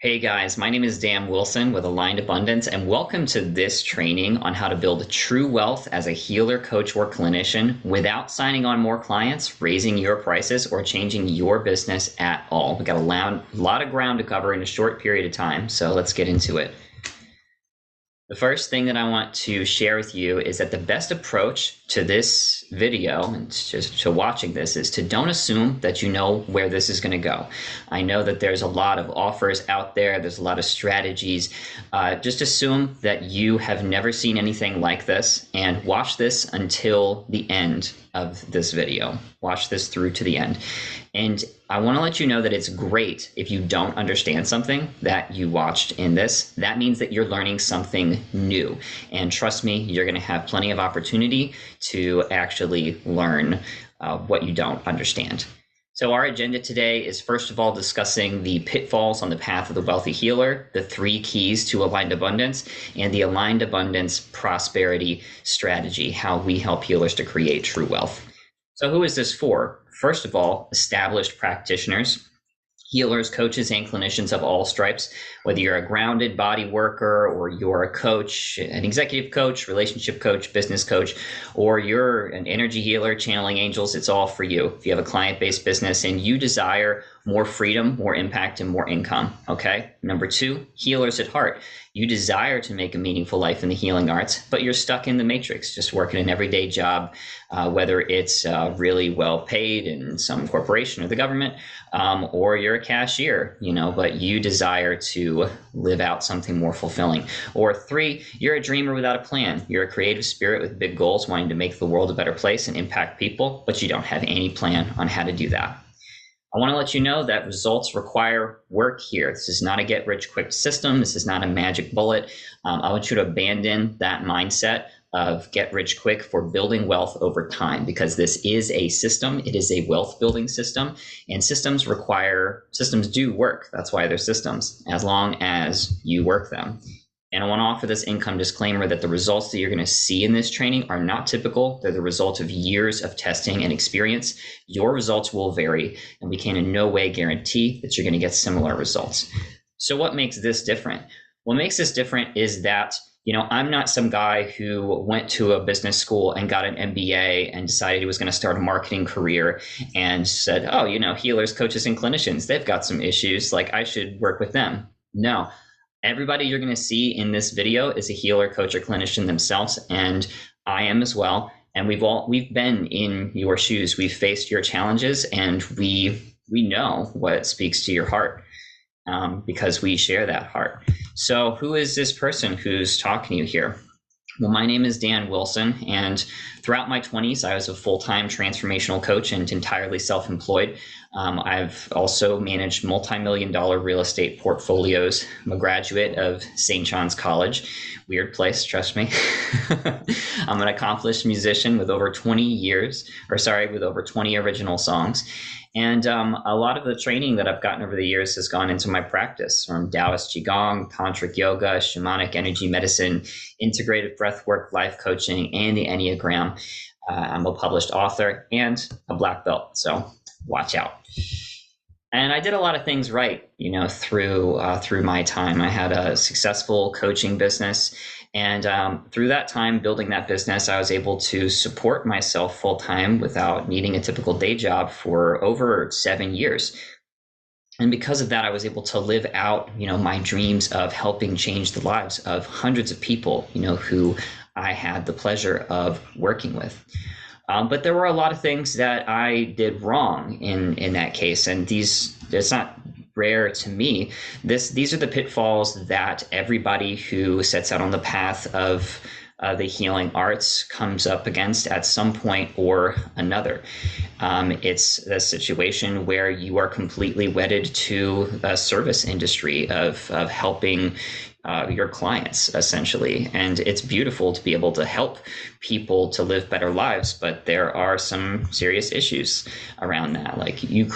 Hey guys, my name is Dan Wilson with Aligned Abundance, and welcome to this training on how to build true wealth as a healer, coach, or clinician without signing on more clients, raising your prices, or changing your business at all. We got a lot of ground to cover in a short period of time, so let's get into it. The first thing that I want to share with you is that the best approach to this video and just to watching this is to don't assume that you know where this is going to go. I know that there's a lot of offers out there. There's a lot of strategies. Just assume that you have never seen anything like this and watch this until the end of this video. Watch this through to the end. And I want to let you know that it's great if you don't understand something that you watched in this. That means that you're learning something new. And trust me, you're going to have plenty of opportunity to actually learn what you don't understand. So our agenda today is first of all discussing the pitfalls on the path of the wealthy healer, the 3 keys to aligned abundance, and the aligned abundance prosperity strategy, how we help healers to create true wealth. So who is this for? First of all, established practitioners, healers, coaches, and clinicians of all stripes, whether you're a grounded body worker or you're a coach, an executive coach, relationship coach, business coach, or you're an energy healer, channeling angels, it's all for you. If you have a client-based business and you desire more freedom, more impact, and more income, okay? Number 2, healers at heart. You desire to make a meaningful life in the healing arts, but you're stuck in the matrix, just working an everyday job, whether it's really well paid in some corporation or the government, or you're a cashier, but you desire to live out something more fulfilling. Or 3, you're a dreamer without a plan. You're a creative spirit with big goals, wanting to make the world a better place and impact people, but you don't have any plan on how to do that. I want to let you know that results require work here. This is not a get-rich-quick system. This is not a magic bullet. I want you to abandon that mindset of get-rich-quick for building wealth over time, because this is a system. It is a wealth-building system, and systems do work. That's why they're systems, as long as you work them. And I want to offer this income disclaimer that the results that you're going to see in this training are not typical. They're the result of years of testing and experience. Your results will vary, and we can in no way guarantee that you're going to get similar results. So what makes this different? What makes this different is that, I'm not some guy who went to a business school and got an MBA and decided he was going to start a marketing career and said, oh, healers, coaches, and clinicians, they've got some issues, like I should work with them. No. Everybody you're going to see in this video is a healer, coach, or clinician themselves, and I am as well. And we've been in your shoes. We've faced your challenges, and we know what speaks to your heart, because we share that heart. So who is this person who's talking to you here? Well, my name is Dan Wilson, and throughout my 20s, I was a full-time transformational coach and entirely self-employed. I've also managed multi-million-dollar real estate portfolios. I'm a graduate of St. John's College. Weird place, trust me. I'm an accomplished musician with over 20 original songs. And a lot of the training that I've gotten over the years has gone into my practice, from Taoist Qigong, Tantric Yoga, Shamanic Energy Medicine, Integrative Breathwork, Life Coaching, and the Enneagram. I'm a published author and a black belt, so watch out. And I did a lot of things right, through my time. I had a successful coaching business. And through that time building that business, I was able to support myself full time without needing a typical day job for over 7 years. And because of that, I was able to live out, my dreams of helping change the lives of hundreds of people, who I had the pleasure of working with. But there were a lot of things that I did wrong in that case. And it's not rare to me. These are the pitfalls that everybody who sets out on the path of the healing arts comes up against at some point or another. It's a situation where you are completely wedded to a service industry of helping your clients, essentially. And it's beautiful to be able to help people to live better lives, but there are some serious issues around that. Like you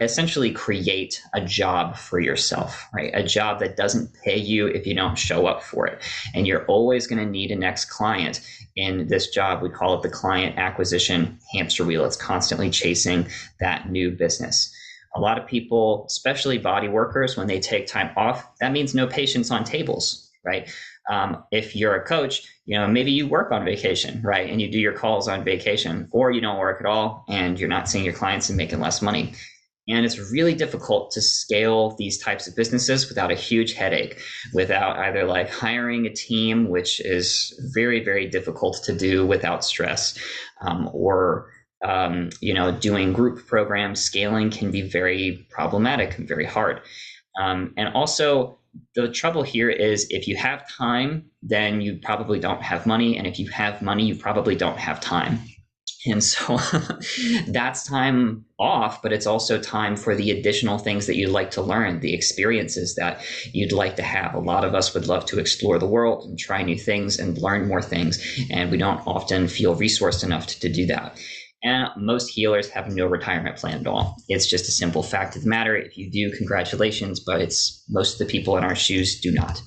essentially create a job for yourself, right? A job that doesn't pay you if you don't show up for it. And you're always going to need a next client in this job. We call it the client acquisition hamster wheel. It's constantly chasing that new business. A lot of people, especially body workers, when they take time off, that means no patients on tables, right? If you're a coach, maybe you work on vacation, right? And you do your calls on vacation, or you don't work at all and you're not seeing your clients and making less money. And it's really difficult to scale these types of businesses without a huge headache, without either like hiring a team, which is very, very difficult to do without stress, or doing group programs. Scaling can be very problematic and very hard. And also, the trouble here is if you have time, then you probably don't have money. And if you have money, you probably don't have time. And so that's time off, but it's also time for the additional things that you'd like to learn, the experiences that you'd like to have. A lot of us would love to explore the world and try new things and learn more things, and we don't often feel resourced enough to do that. And most healers have no retirement plan at all. It's just a simple fact of the matter. If you do, congratulations, but it's most of the people in our shoes do not.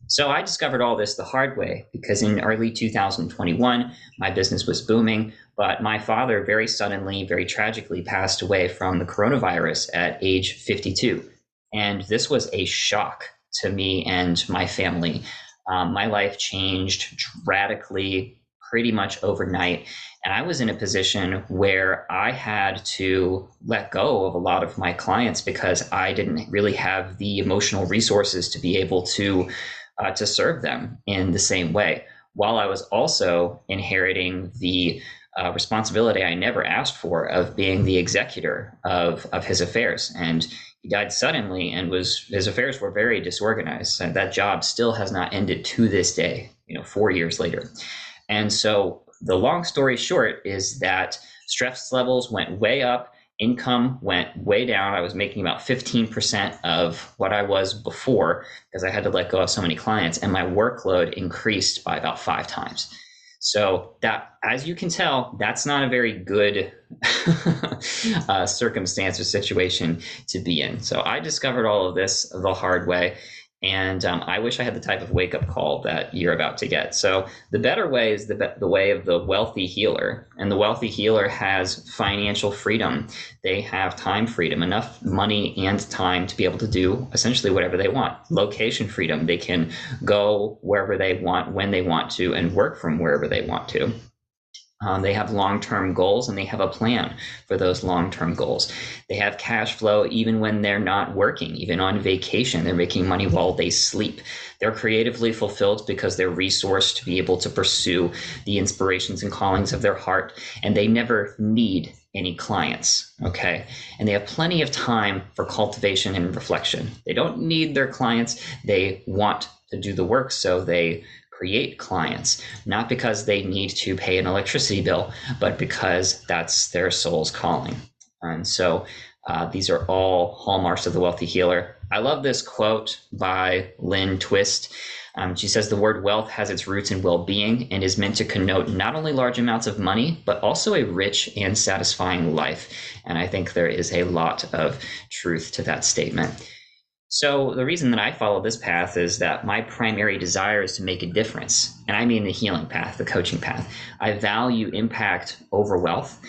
So I discovered all this the hard way, because in early 2021, my business was booming, but my father very suddenly, very tragically passed away from the coronavirus at age 52. And this was a shock to me and my family. My life changed radically, pretty much overnight. And I was in a position where I had to let go of a lot of my clients because I didn't really have the emotional resources to be able to serve them in the same way, while I was also inheriting the responsibility I never asked for of being the executor of his affairs. And he died suddenly, and his affairs were very disorganized. And that job still has not ended to this day, 4 years later. And so the long story short is that stress levels went way up. Income went way down. I was making about 15% of what I was before because I had to let go of so many clients, and my workload increased by about 5 times. So that, as you can tell, that's not a very good circumstance or situation to be in. So I discovered all of this the hard way. And I wish I had the type of wake-up call that you're about to get. So the better way is the way of the wealthy healer. And the wealthy healer has financial freedom. They have time freedom, enough money and time to be able to do essentially whatever they want. Location freedom. They can go wherever they want, when they want to, and work from wherever they want to. They have long-term goals, and they have a plan for those long-term goals. They have cash flow even when they're not working, even on vacation. They're making money while they sleep. They're creatively fulfilled because they're resourced to be able to pursue the inspirations and callings of their heart, and they never need any clients, okay? And they have plenty of time for cultivation and reflection. They don't need their clients. They want to do the work, so they create clients, not because they need to pay an electricity bill, but because that's their soul's calling. And so these are all hallmarks of the wealthy healer. I love this quote by Lynn Twist. She says, "The word wealth has its roots in well-being and is meant to connote not only large amounts of money, but also a rich and satisfying life." And I think there is a lot of truth to that statement. So the reason that I follow this path is that my primary desire is to make a difference. And I mean the healing path, the coaching path. I value impact over wealth.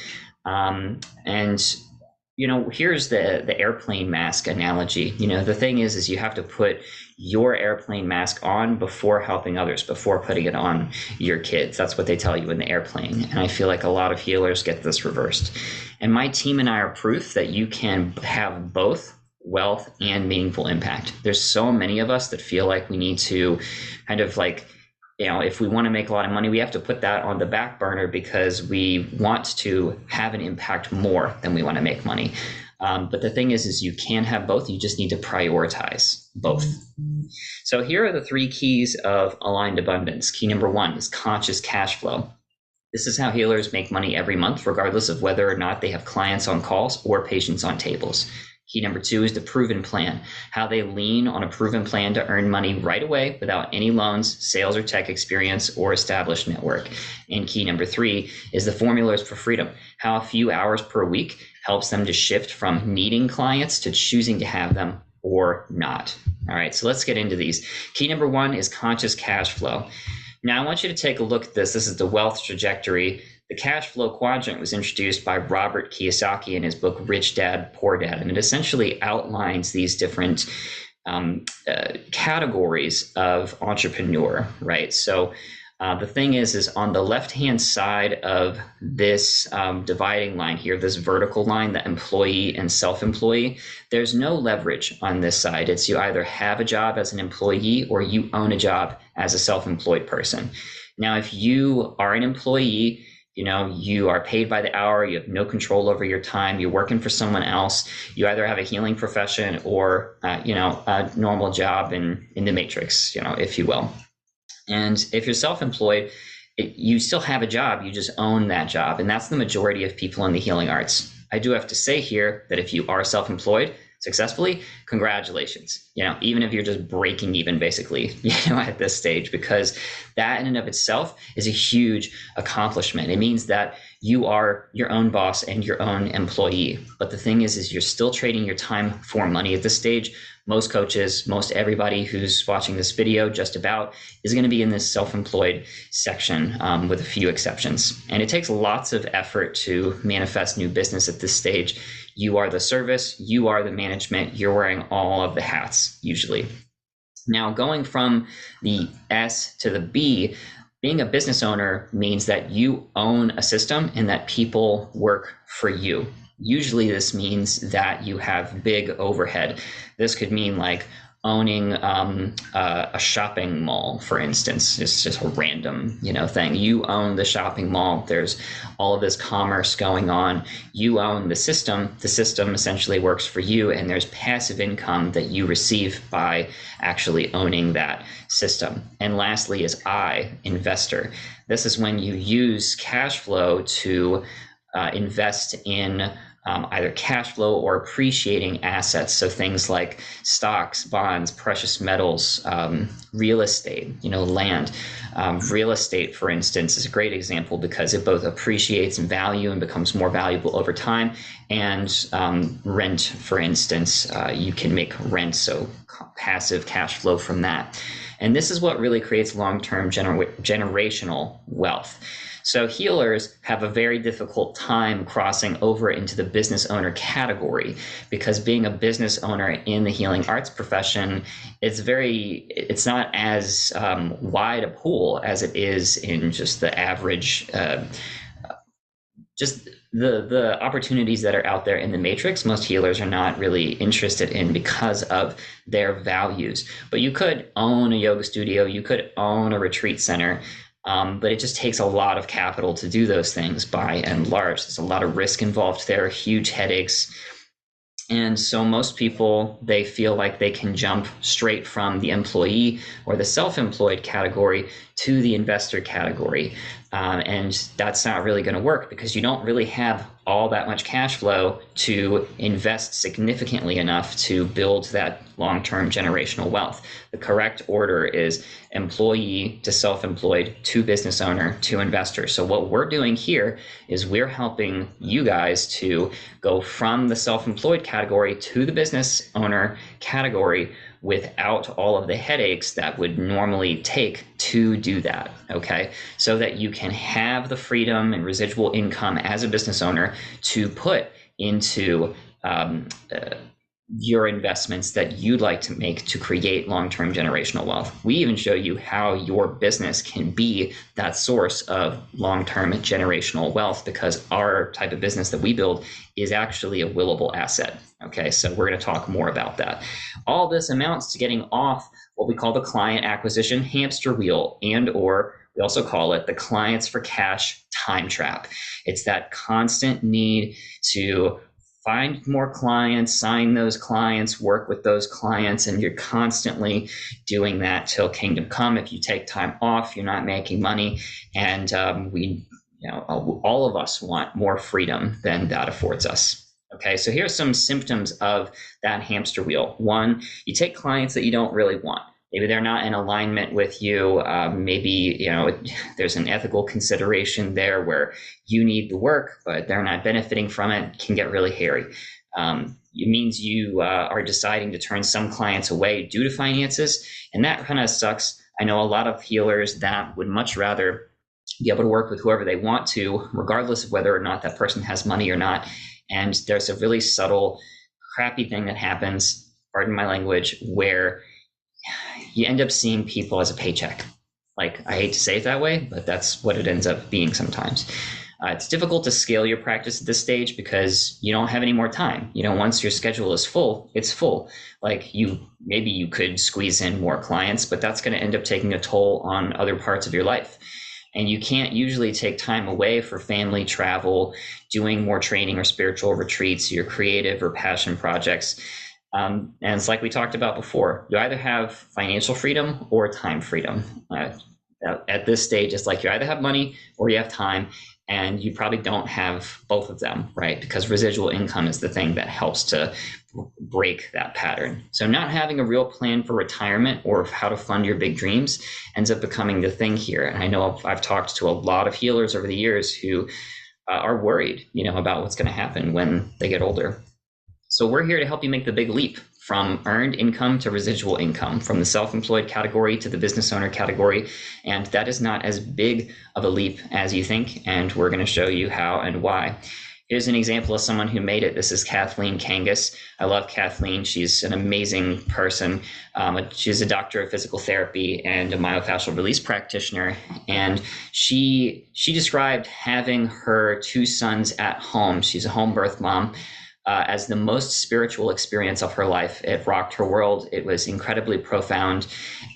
Here's the airplane mask analogy. The thing is you have to put your airplane mask on before helping others, before putting it on your kids. That's what they tell you in the airplane. And I feel like a lot of healers get this reversed. And my team and I are proof that you can have both wealth and meaningful impact. There's so many of us that feel like we need to kind of like, if we want to make a lot of money, we have to put that on the back burner because we want to have an impact more than we want to make money. But the thing is you can have both. You just need to prioritize both. So here are the 3 keys of aligned abundance. Key number 1 is conscious cash flow. This is how healers make money every month, regardless of whether or not they have clients on calls or patients on tables. Key number 2 is the proven plan, how they lean on a proven plan to earn money right away without any loans, sales or tech experience, or established network. And key number 3 is the formulas for freedom, how a few hours per week helps them to shift from needing clients to choosing to have them or not. All right, so let's get into these. Key number 1 is conscious cash flow. Now I want you to take a look at this. This is the wealth trajectory The cash flow quadrant was introduced by Robert Kiyosaki in his book Rich Dad, Poor Dad, and it essentially outlines these different categories of entrepreneur, right? So the thing is on the left-hand side of this dividing line here, this vertical line, the employee and self-employee, there's no leverage on this side. It's you either have a job as an employee or you own a job as a self-employed person. Now, if you are an employee, you are paid by the hour, you have no control over your time, you're working for someone else, you either have a healing profession or, a normal job in the matrix, if you will. And if you're self-employed, you still have a job, you just own that job. And that's the majority of people in the healing arts. I do have to say here that if you are self-employed successfully, congratulations, even if you're just breaking even basically, at this stage, because that in and of itself is a huge accomplishment. It means that you are your own boss and your own employee. But the thing is you're still trading your time for money at this stage. Most coaches, most everybody who's watching this video just about is going to be in this self-employed section with a few exceptions. And it takes lots of effort to manifest new business at this stage. You are the service, you are the management, you're wearing all of the hats usually. Now, going from the S to the B, being a business owner means that you own a system and that people work for you. Usually this means that you have big overhead. This could mean like owning a shopping mall, for instance. It's just a random, thing. You own the shopping mall. There's all of this commerce going on. You own the system. The system essentially works for you, and there's passive income that you receive by actually owning that system. And lastly is I, investor. This is when you use cash flow to invest in either cash flow or appreciating assets. So things like stocks, bonds, precious metals, real estate, land. Real estate, for instance, is a great example because it both appreciates in value and becomes more valuable over time. And rent, for instance, you can make rent, so passive cash flow from that. And this is what really creates long-term generational wealth. So healers have a very difficult time crossing over into the business owner category because being a business owner in the healing arts profession, it's not as wide a pool as it is in just the average, just the opportunities that are out there in the matrix. Most healers are not really interested in because of their values. But you could own a yoga studio, you could own a retreat center, but it just takes a lot of capital to do those things by and large. There's a lot of risk involved there, huge headaches. And so most people, they feel like they can jump straight from the employee or the self-employed category to the investor category. And that's not really going to work because you don't really have all that much cash flow to invest significantly enough to build that long-term generational wealth. The correct order is employee to self-employed to business owner to investor. So what we're doing here is we're helping you guys to go from the self-employed category to the business owner category without all of the headaches that would normally take to do that, okay? So that you can have the freedom and residual income as a business owner to put into your investments that you'd like to make to create long-term generational wealth. We even show you how your business can be that source of long-term generational wealth because our type of business that we build is actually a willable asset. Okay, so we're going to talk more about that. All this amounts to getting off what we call the client acquisition hamster wheel, and or we also call it the clients for cash time trap. It's that constant need to find more clients, sign those clients, work with those clients, and you're constantly doing that till kingdom come. If you take time off, you're not making money, and all of us want more freedom than that affords us. Okay, so here's some symptoms of that hamster wheel. One, you take clients that you don't really want. Maybe they're not in alignment with you. Maybe there's an ethical consideration there where you need the work, but they're not benefiting from it. It can get really hairy. It means you are deciding to turn some clients away due to finances, and that kind of sucks. I know a lot of healers that would much rather be able to work with whoever they want to, regardless of whether or not that person has money or not. And there's a really subtle, crappy thing that happens, pardon my language, where you end up seeing people as a paycheck. Like, I hate to say it that way, but that's what it ends up being sometimes. It's difficult to scale your practice at this stage because you don't have any more time. Once your schedule is full, it's full. Like, maybe you could squeeze in more clients, but that's going to end up taking a toll on other parts of your life. And you can't usually take time away for family, travel, doing more training or spiritual retreats, your creative or passion projects. And it's like we talked about before, you either have financial freedom or time freedom. At this stage, it's like you either have money or you have time, and you probably don't have both of them, right? Because residual income is the thing that helps to break that pattern. So not having a real plan for retirement or how to fund your big dreams ends up becoming the thing here. And I know I've talked to a lot of healers over the years who are worried, about what's going to happen when they get older. So we're here to help you make the big leap from earned income to residual income, from the self-employed category to the business owner category. And that is not as big of a leap as you think. And we're going to show you how and why. Here's an example of someone who made it. This is Kathleen Kangas. I love Kathleen. She's an amazing person. She's a doctor of physical therapy and a myofascial release practitioner. And she described having her two sons at home. She's a home birth mom. As the most spiritual experience of her life. It rocked her world. It was incredibly profound.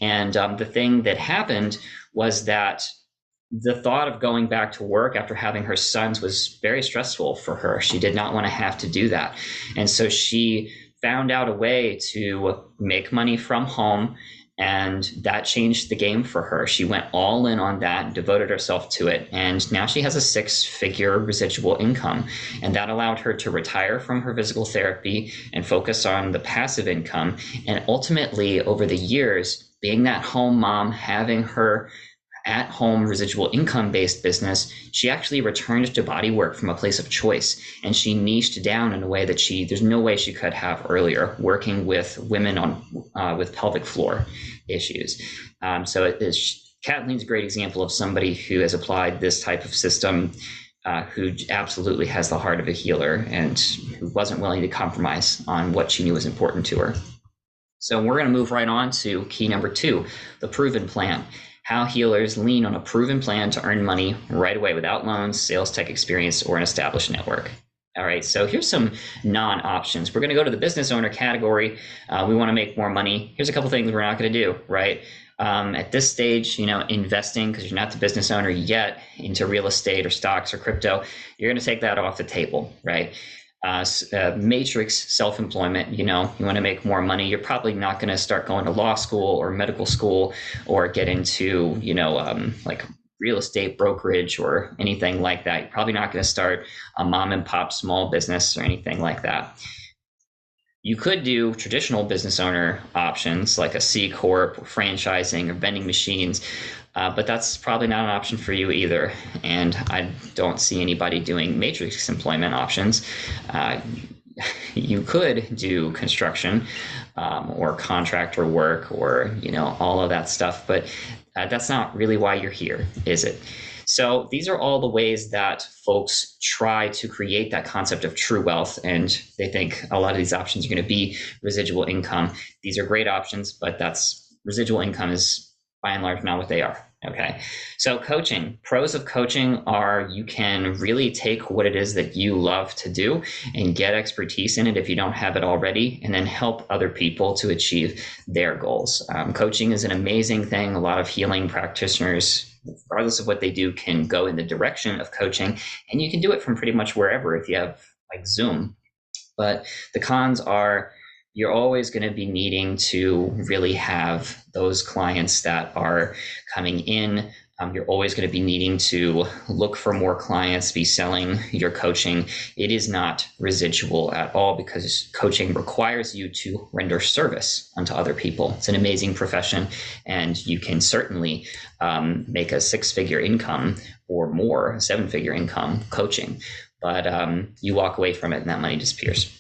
And the thing that happened was that the thought of going back to work after having her sons was very stressful for her. She did not want to have to do that. And so she found out a way to make money from home, and that changed the game for her. She went all in on that, devoted herself to it, and now she has a 6-figure residual income. And that allowed her to retire from her physical therapy and focus on the passive income. And ultimately, over the years, being that home mom, having her at-home residual income-based business, she actually returned to body work from a place of choice, and she niched down in a way that there's no way she could have earlier, working with women with pelvic floor issues. So Kathleen's a great example of somebody who has applied this type of system, who absolutely has the heart of a healer and who wasn't willing to compromise on what she knew was important to her. So we're going to move right on to key number 2, the proven plan. How healers lean on a proven plan to earn money right away without loans, sales tech experience, or an established network. All right, so here's some non-options. We're going to go to the business owner category. We want to make more money. Here's a couple things we're not going to do, right? At this stage, investing, because you're not the business owner yet, into real estate or stocks or crypto, you're going to take that off the table, right? Matrix self-employment, you want to make more money. You're probably not going to start going to law school or medical school or get into, like real estate brokerage or anything like that. You're probably not going to start a mom and pop small business or anything like that. You could do traditional business owner options like a C Corp, or franchising, or vending machines, but that's probably not an option for you either. And I don't see anybody doing matrix employment options. You could do construction or contractor work or, all of that stuff, but that's not really why you're here, is it? So these are all the ways that folks try to create that concept of true wealth, and they think a lot of these options are going to be residual income. These are great options, but residual income is by and large not what they are. Okay. So coaching, pros of coaching are you can really take what it is that you love to do and get expertise in it if you don't have it already, and then help other people to achieve their goals. Coaching is an amazing thing. A lot of healing practitioners, regardless of what they do, can go in the direction of coaching, and you can do it from pretty much wherever if you have like Zoom. But the cons are you're always going to be needing to really have those clients that are coming in. You're always going to be needing to look for more clients, be selling your coaching. It is not residual at all because coaching requires you to render service unto other people. It's an amazing profession, and you can certainly make a 6-figure income or more, a 7-figure income coaching, but you walk away from it and that money disappears.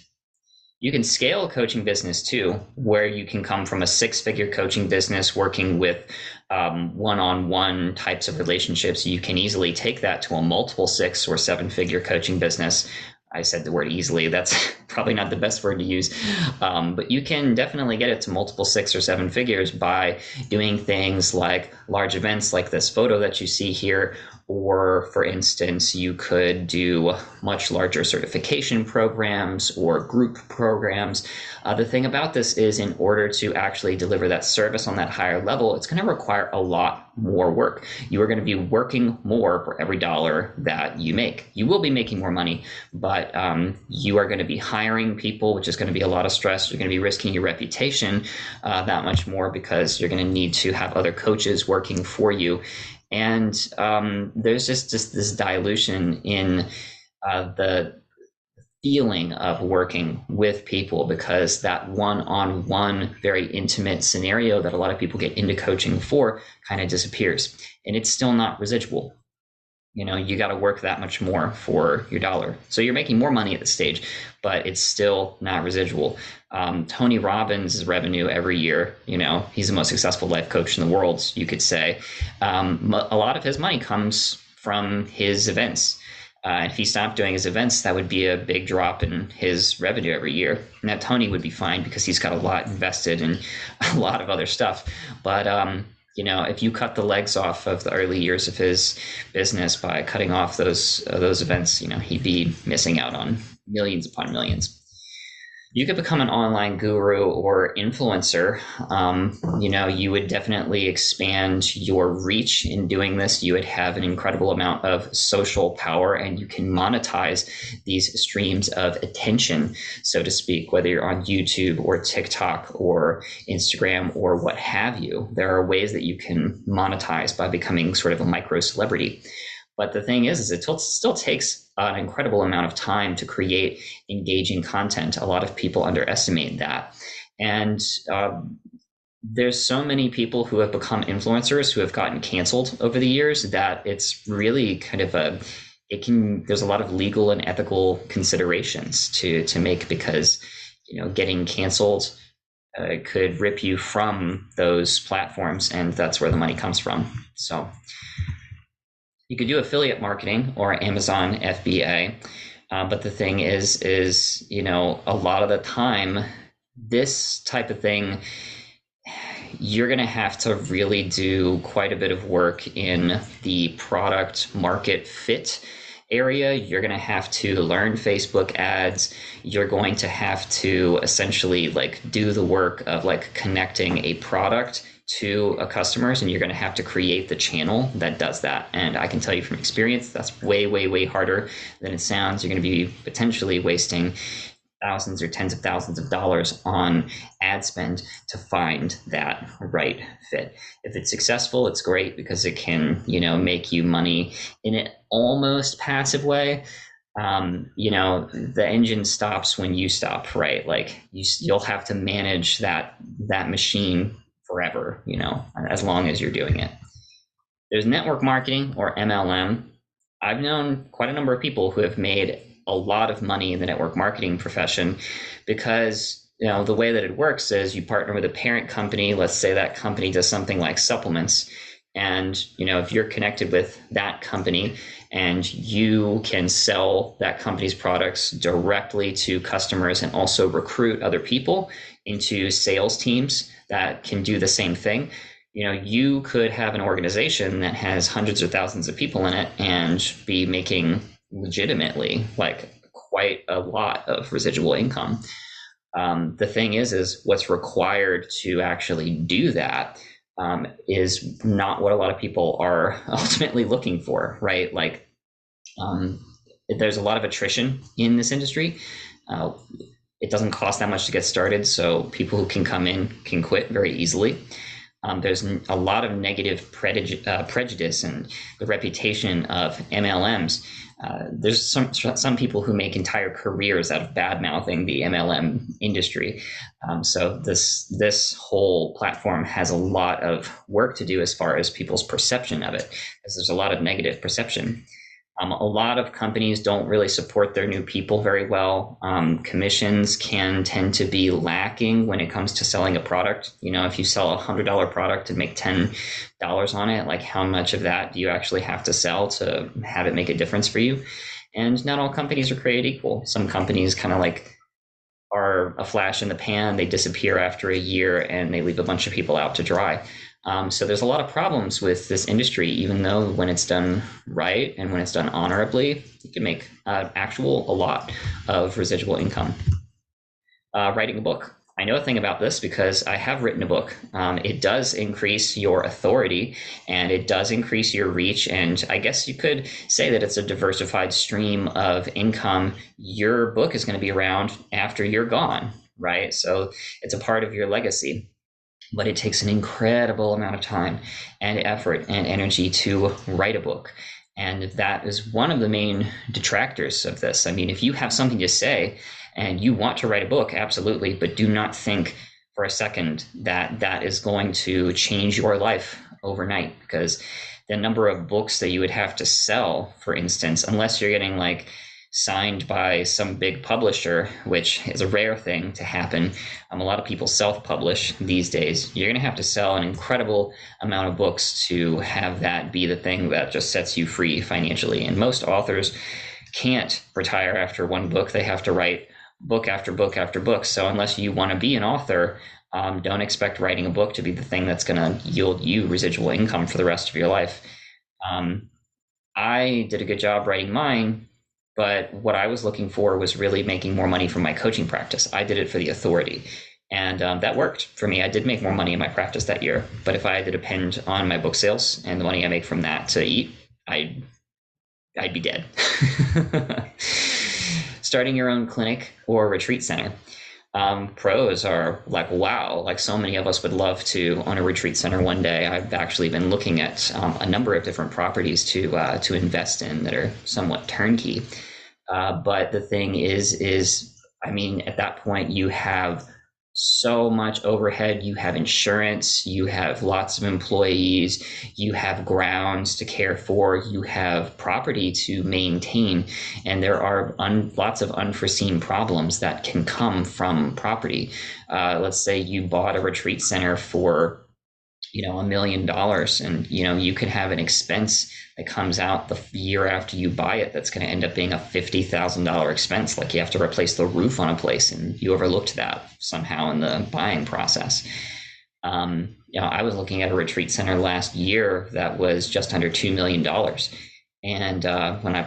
You can scale a coaching business too, where you can come from a six-figure coaching business working with one-on-one types of relationships. You can easily take that to a multiple six or seven-figure coaching business. I said the word easily. That's probably not the best word to use. But you can definitely get it to multiple six or seven figures by doing things like large events like this photo that you see here. Or, for instance, you could do much larger certification programs or group programs. The thing about this is, in order to actually deliver that service on that higher level, it's going to require a lot more work. You are going to be working more for every dollar that you make. You will be making more money, but you are going to be hiring people, which is going to be a lot of stress. You're going to be risking your reputation that much more, because you're going to need to have other coaches working for you. And there's just this dilution in the feeling of working with people, because that one-on-one, very intimate scenario that a lot of people get into coaching for kind of disappears. And it's still not residual. You got to work that much more for your dollar. So you're making more money at this stage, but it's still not residual. Tony Robbins' revenue every year, he's the most successful life coach in the world, you could say. A lot of his money comes from his events. If he stopped doing his events, that would be a big drop in his revenue every year. Now, Tony would be fine because he's got a lot invested in a lot of other stuff. But if you cut the legs off of the early years of his business by cutting off those events, he'd be missing out on millions upon millions. You could become an online guru or influencer. You would definitely expand your reach in doing this. You would have an incredible amount of social power, and you can monetize these streams of attention, so to speak, whether you're on YouTube or TikTok or Instagram or what have you. There are ways that you can monetize by becoming sort of a micro celebrity. But the thing is it still takes an incredible amount of time to create engaging content. A lot of people underestimate that. And there's so many people who have become influencers who have gotten canceled over the years that it's really kind of there's a lot of legal and ethical considerations to make, because, getting canceled could rip you from those platforms, and that's where the money comes from. So you could do affiliate marketing or Amazon FBA, but the thing is, a lot of the time, this type of thing, you're going to have to really do quite a bit of work in the product market fit area. You're going to have to learn Facebook ads. You're going to have to essentially do the work of connecting a product to a customers, and you're going to have to create the channel that does that. And I can tell you from experience, that's way, way, way harder than it sounds. You're going to be potentially wasting thousands or tens of thousands of dollars on ad spend to find that right fit. If it's successful, it's great, because it can, make you money in an almost passive way. The engine stops when you stop, right? You'll have to manage that machine forever, as long as you're doing it. There's network marketing or MLM. I've known quite a number of people who have made a lot of money in the network marketing profession, because the way that it works is you partner with a parent company. Let's say that company does something like supplements, and if you're connected with that company and you can sell that company's products directly to customers and also recruit other people into sales teams that can do the same thing, you could have an organization that has hundreds or thousands of people in it and be making legitimately quite a lot of residual income. The thing is what's required to actually do that is not what a lot of people are ultimately looking for, right? There's a lot of attrition in this industry. It doesn't cost that much to get started, so people who can come in can quit very easily. There's a lot of negative prejudice and the reputation of MLMs. There's some people who make entire careers out of bad-mouthing the MLM industry. So this whole platform has a lot of work to do as far as people's perception of it, because there's a lot of negative perception. A lot of companies don't really support their new people very well. Commissions can tend to be lacking when it comes to selling a product. If you sell $100 product and make $10 on it, like how much of that do you actually have to sell to have it make a difference for you? And not all companies are created equal. Some companies kind of like are a flash in the pan. They disappear after a year and they leave a bunch of people out to dry. So there's a lot of problems with this industry, even though when it's done right and when it's done honorably, you can make a lot of residual income. Writing a book. I know a thing about this because I have written a book. It does increase your authority and it does increase your reach. And I guess you could say that it's a diversified stream of income. Your book is going to be around after you're gone, right? So it's a part of your legacy. But it takes an incredible amount of time and effort and energy to write a book. And that is one of the main detractors of this. I mean, if you have something to say and you want to write a book, absolutely, but do not think for a second that that is going to change your life overnight, because the number of books that you would have to sell, for instance, unless you're getting like signed by some big publisher, which is a rare thing to happen. A lot of people self-publish these days. You're going to have to sell an incredible amount of books to have that be the thing that just sets you free financially. And most authors can't retire after one book. They have to write book after book after book. So unless you want to be an author, don't expect writing a book to be the thing that's going to yield you residual income for the rest of your life. I did a good job writing mine, but what I was looking for was really making more money from my coaching practice. I did it for the authority. And that worked for me. I did make more money in my practice that year. But if I had to depend on my book sales and the money I make from that to eat, I'd be dead. Starting your own clinic or retreat center. Pros are like, wow, like so many of us would love to own a retreat center one day. I've actually been looking at a number of different properties to invest in that are somewhat turnkey. But the thing is, I mean, at that point, you have so much overhead. You have insurance, you have lots of employees, you have grounds to care for, you have property to maintain, and there are lots of unforeseen problems that can come from property. Let's say you bought a retreat center for $1 million, and you could have an expense that comes out the year after you buy it that's going to end up being a $50,000 expense, like you have to replace the roof on a place and you overlooked that somehow in the buying process. I was looking at a retreat center last year that was just under $2 million. And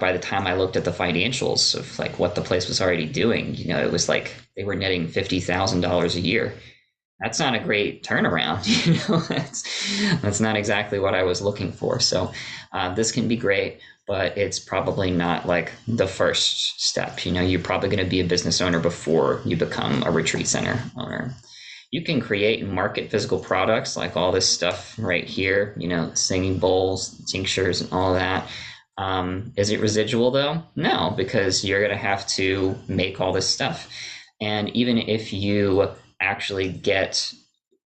by the time I looked at the financials of like what the place was already doing, it was like they were netting $50,000 a year. That's not a great turnaround. That's not exactly what I was looking for. So this can be great, but it's probably not like the first step. You're probably going to be a business owner before you become a retreat center owner. You can create and market physical products like all this stuff right here, singing bowls, tinctures, and all that. Is it residual though? No, because you're going to have to make all this stuff. And even if you actually get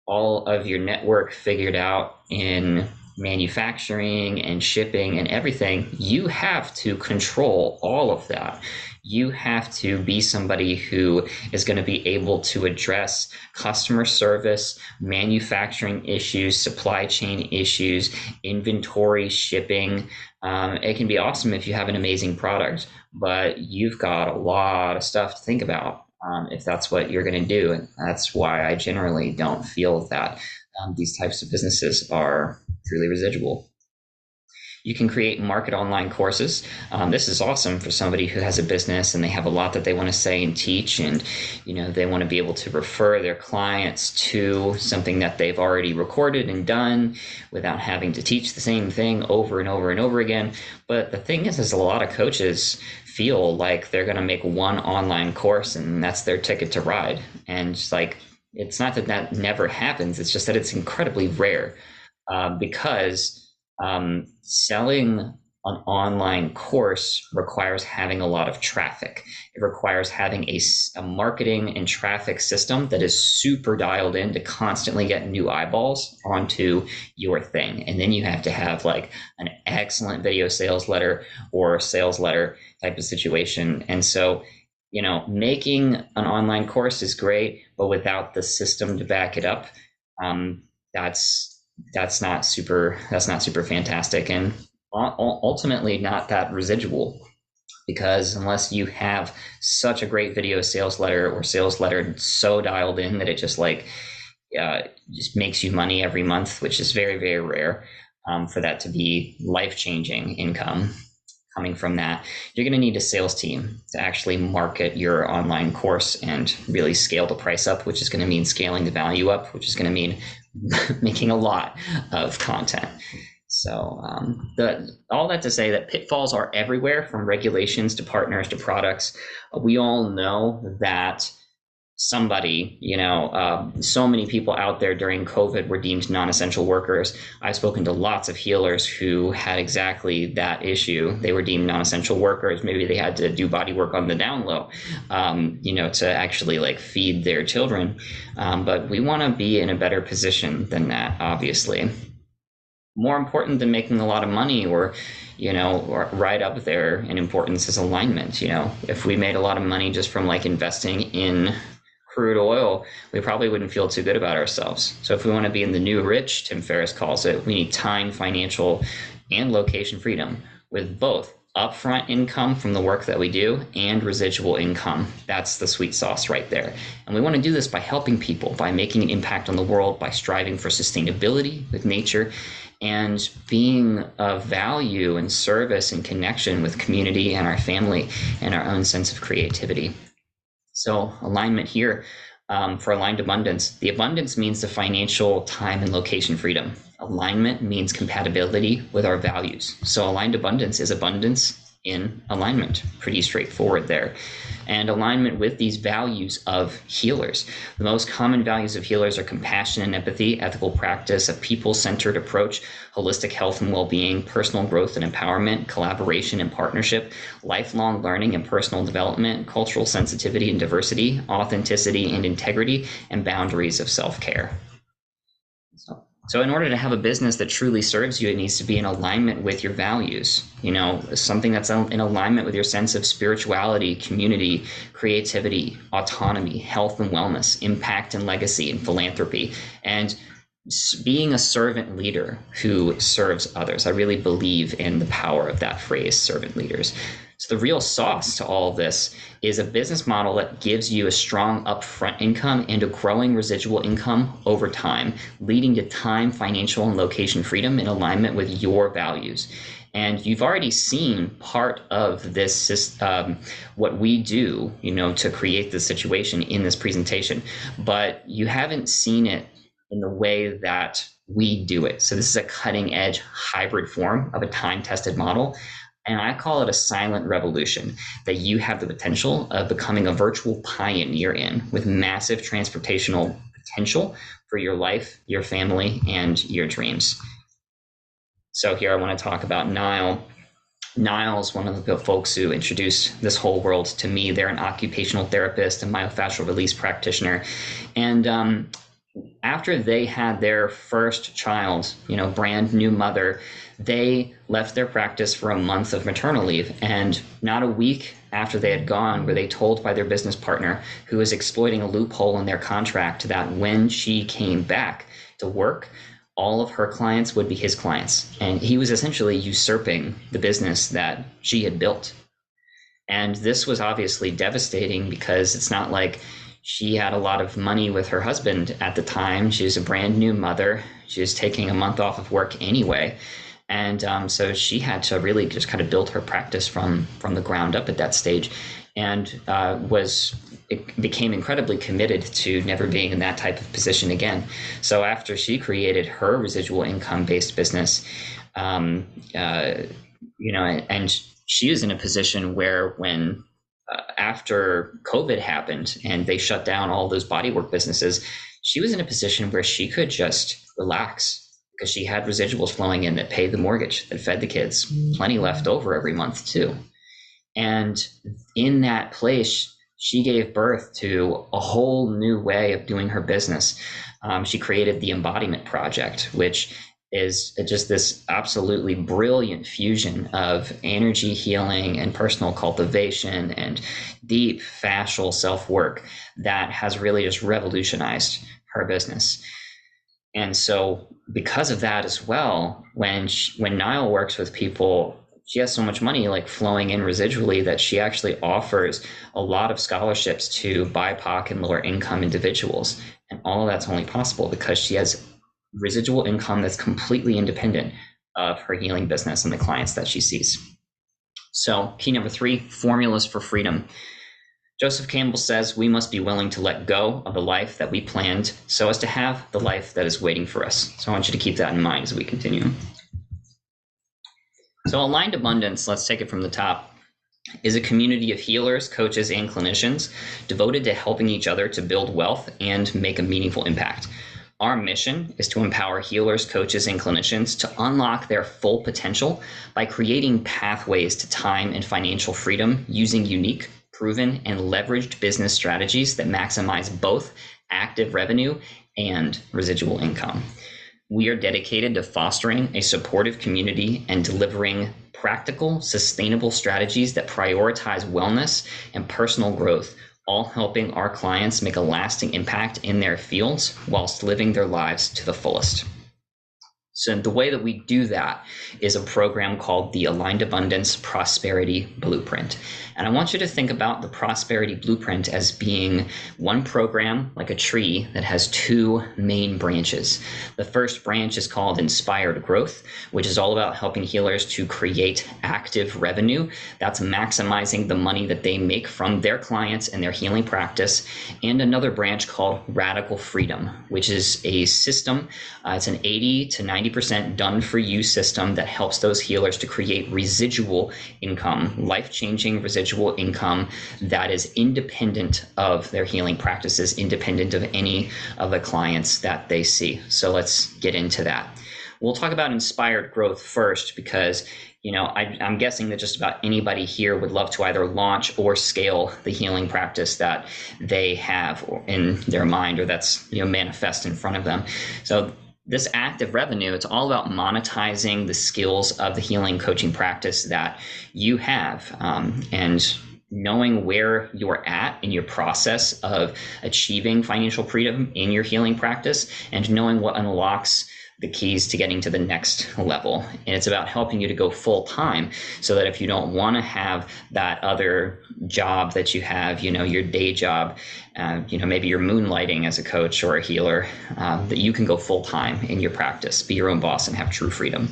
all of your network figured out in manufacturing and shipping and everything, you have to control all of that. You have to be somebody who is going to be able to address customer service, manufacturing issues, supply chain issues, inventory, shipping. It can be awesome if you have an amazing product, but you've got a lot of stuff to think about. If that's what you're going to do. And that's why I generally don't feel that these types of businesses are truly residual. You can create and market online courses. This is awesome for somebody who has a business and they have a lot that they want to say and teach, and they want to be able to refer their clients to something that they've already recorded and done without having to teach the same thing over and over and over again. But the thing is a lot of coaches feel like they're going to make one online course and that's their ticket to ride. And it's not that that never happens. It's just that it's incredibly rare because selling an online course requires having a lot of traffic. It requires having a marketing and traffic system that is super dialed in to constantly get new eyeballs onto your thing. And then you have to have like an excellent video sales letter or sales letter type of situation. And so, making an online course is great, but without the system to back it up, um, that's not super fantastic. And ultimately not that residual, because unless you have such a great video sales letter or sales letter so dialed in that it just makes you money every month, which is very, very rare, for that to be life-changing income coming from that, you're going to need a sales team to actually market your online course and really scale the price up, which is going to mean scaling the value up, which is going to mean making a lot of content. So all that to say that pitfalls are everywhere, from regulations to partners to products. We all know that somebody, so many people out there during COVID were deemed non-essential workers. I've spoken to lots of healers who had exactly that issue. They were deemed non-essential workers. Maybe they had to do body work on the down low, to actually like feed their children. But we want to be in a better position than that, obviously. More important than making a lot of money or right up there in importance is alignment. If we made a lot of money just from like investing in crude oil, we probably wouldn't feel too good about ourselves. So if we want to be in the new rich, Tim Ferriss calls it, we need time, financial, and location freedom, with both upfront income from the work that we do and residual income. That's the sweet sauce right there. And we want to do this by helping people, by making an impact on the world, by striving for sustainability with nature, and being of value and service and connection with community and our family and our own sense of creativity. So alignment here, for aligned abundance. The abundance means the financial, time, and location freedom. Alignment means compatibility with our values. So aligned abundance is abundance in alignment. Pretty straightforward there. And alignment with these values of healers. The most common values of healers are compassion and empathy, ethical practice, a people-centered approach, holistic health and well-being, personal growth and empowerment, collaboration and partnership, lifelong learning and personal development, cultural sensitivity and diversity, authenticity and integrity, and boundaries of self-care. So in order to have a business that truly serves you, it needs to be in alignment with your values, something that's in alignment with your sense of spirituality, community, creativity, autonomy, health and wellness, impact and legacy, and philanthropy, and being a servant leader who serves others. I really believe in the power of that phrase, servant leaders. So the real sauce to all of this is a business model that gives you a strong upfront income and a growing residual income over time, leading to time, financial, and location freedom in alignment with your values. And you've already seen part of this, what we do, to create this situation in this presentation, but you haven't seen it in the way that we do it. So this is a cutting edge hybrid form of a time-tested model. And I call it a silent revolution that you have the potential of becoming a virtual pioneer in, with massive transportational potential for your life, your family, and your dreams. So here I want to talk about Niall. Niall's one of the folks who introduced this whole world to me. They're an occupational therapist and myofascial release practitioner. And after they had their first child, brand new mother, they left their practice for a month of maternal leave. And not a week after they had gone were they told by their business partner, who was exploiting a loophole in their contract, that when she came back to work, all of her clients would be his clients. And he was essentially usurping the business that she had built. And this was obviously devastating, because it's not like she had a lot of money with her husband at the time. She was a brand new mother. She was taking a month off of work anyway. And so she had to really just kind of build her practice from the ground up at that stage, and became incredibly committed to never being in that type of position again. So after she created her residual income based business, and she was in a position where when after COVID happened and they shut down all those bodywork businesses, she was in a position where she could just relax, because she had residuals flowing in that paid the mortgage, that fed the kids, plenty left over every month too. And in that place, she gave birth to a whole new way of doing her business. She created the Embodiment Project, which is just this absolutely brilliant fusion of energy healing and personal cultivation and deep fascial self work that has really just revolutionized her business. And so, because of that as well, when Nile works with people, she has so much money like flowing in residually that she actually offers a lot of scholarships to BIPOC and lower income individuals. And all of that's only possible because she has residual income that's completely independent of her healing business and the clients that she sees. So, key number 3, formulas for freedom. Joseph Campbell says we must be willing to let go of the life that we planned so as to have the life that is waiting for us. So I want you to keep that in mind as we continue. So aligned abundance, let's take it from the top, is a community of healers, coaches, and clinicians devoted to helping each other to build wealth and make a meaningful impact. Our mission is to empower healers, coaches, and clinicians to unlock their full potential by creating pathways to time and financial freedom using unique, proven, and leveraged business strategies that maximize both active revenue and residual income. We are dedicated to fostering a supportive community and delivering practical, sustainable strategies that prioritize wellness and personal growth, all helping our clients make a lasting impact in their fields whilst living their lives to the fullest. So the way that we do that is a program called the Aligned Abundance Prosperity Blueprint. And I want you to think about the Prosperity Blueprint as being one program, like a tree, that has 2 main branches. The first branch is called Inspired Growth, which is all about helping healers to create active revenue. That's maximizing the money that they make from their clients and their healing practice. And another branch called Radical Freedom, which is a system. It's an 80 to 90% done for you system that helps those healers to create residual income, life-changing residual income that is independent of their healing practices, independent of any of the clients that they see. So let's get into that. We'll talk about inspired growth first because I'm guessing that just about anybody here would love to either launch or scale the healing practice that they have in their mind or that's manifest in front of them. So this active revenue, it's all about monetizing the skills of the healing coaching practice that you have, and knowing where you're at in your process of achieving financial freedom in your healing practice and knowing what unlocks the keys to getting to the next level. And it's about helping you to go full time so that if you don't want to have that other job that you have, your day job, maybe you're moonlighting as a coach or a healer, that you can go full time in your practice, be your own boss and have true freedom.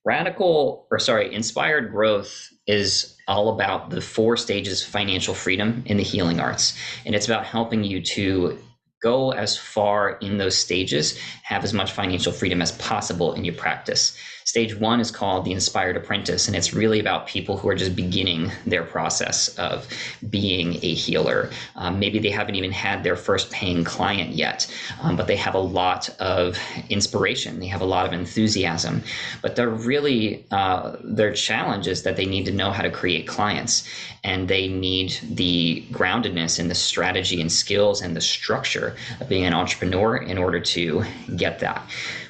Inspired growth is all about the 4 stages of financial freedom in the healing arts. And it's about helping you to go as far in those stages, have as much financial freedom as possible in your practice. Stage 1 is called the Inspired Apprentice, and it's really about people who are just beginning their process of being a healer. Maybe they haven't even had their first paying client yet, but they have a lot of inspiration. They have a lot of enthusiasm, but their challenge is that they need to know how to create clients, and they need the groundedness in the strategy and skills and the structure of being an entrepreneur in order to get that.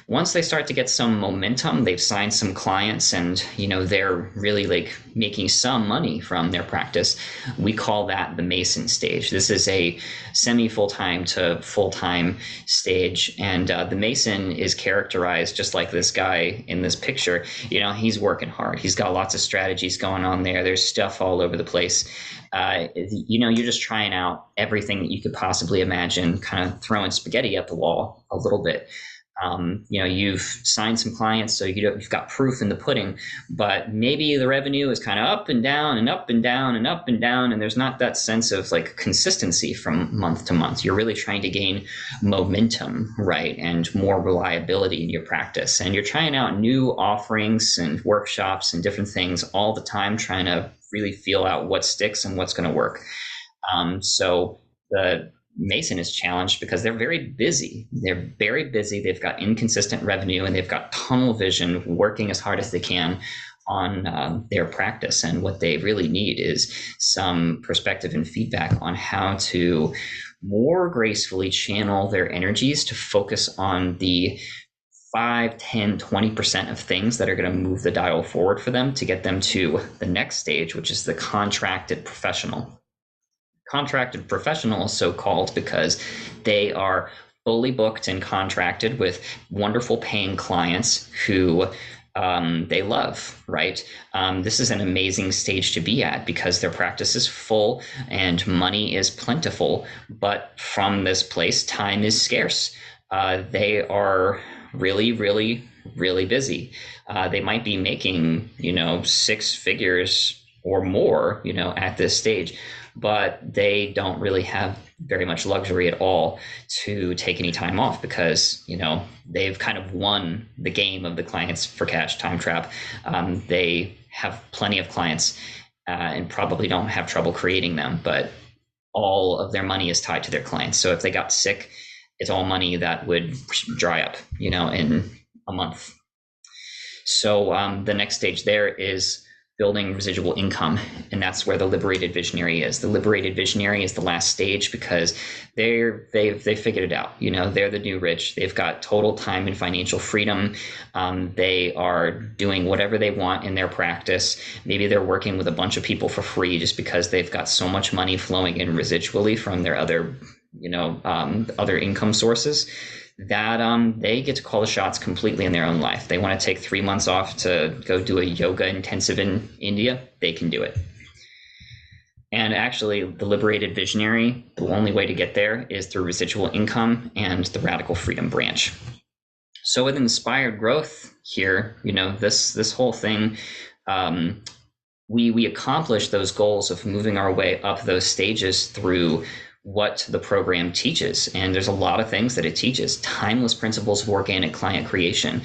Once they start to get some momentum, they've signed some clients and they're really like making some money from their practice, we call that the Mason stage. This is a semi-full-time to full-time stage, and the Mason is characterized just like this guy in this picture. He's working hard. He's got lots of strategies going on there. There's stuff all over the place. You're just trying out everything that you could possibly imagine, kind of throwing spaghetti at the wall a little bit. You've signed some clients, so you've got proof in the pudding, but maybe the revenue is kind of up and down and up and down and up and down, and there's not that sense of like consistency from month to month. You're really trying to gain momentum, right, and more reliability in your practice, and you're trying out new offerings and workshops and different things all the time, trying to really feel out what sticks and what's going to work. So Mason is challenged because they're very busy. They're very busy. They've got inconsistent revenue and they've got tunnel vision, working as hard as they can on their practice. And what they really need is some perspective and feedback on how to more gracefully channel their energies to focus on the 5, 10, 20% of things that are going to move the dial forward for them to get them to the next stage, which is the contracted professional. Contracted professional is so called because they are fully booked and contracted with wonderful paying clients who they love, right? This is an amazing stage to be at because their practice is full and money is plentiful. But from this place, time is scarce. They are really, really, really busy. They might be making, 6 figures or more, at this stage, but they don't really have very much luxury at all to take any time off because, they've kind of won the game of the clients for cash time trap. They have plenty of clients and probably don't have trouble creating them, but all of their money is tied to their clients. So if they got sick, it's all money that would dry up, in a month. So the next stage there is building residual income, and that's where the liberated visionary is. The liberated visionary is the last stage because they've figured it out. They're the new rich. They've got total time and financial freedom. They are doing whatever they want in their practice. Maybe they're working with a bunch of people for free just because they've got so much money flowing in residually from their other other income sources that they get to call the shots completely in their own life. They want to take 3 months off to go do a yoga intensive in India, they can do it. And actually, the liberated visionary, the only way to get there is through residual income and the radical freedom branch. So with inspired growth here, this whole thing, we accomplish those goals of moving our way up those stages through what the program teaches. And there's a lot of things that it teaches. Timeless principles of organic client creation,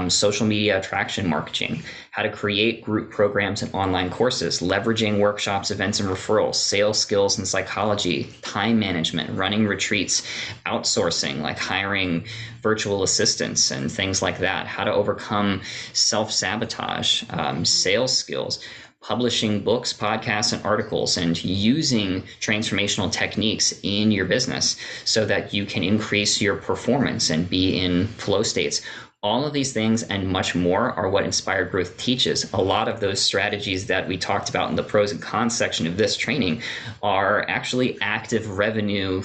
social media attraction marketing, how to create group programs and online courses, leveraging workshops, events, and referrals, sales skills and psychology, time management, running retreats, outsourcing, like hiring virtual assistants and things like that, how to overcome self-sabotage, sales skills, publishing books, podcasts, and articles, and using transformational techniques in your business so that you can increase your performance and be in flow states. All of these things and much more are what Inspired Growth teaches. A lot of those strategies that we talked about in the pros and cons section of this training are actually active revenue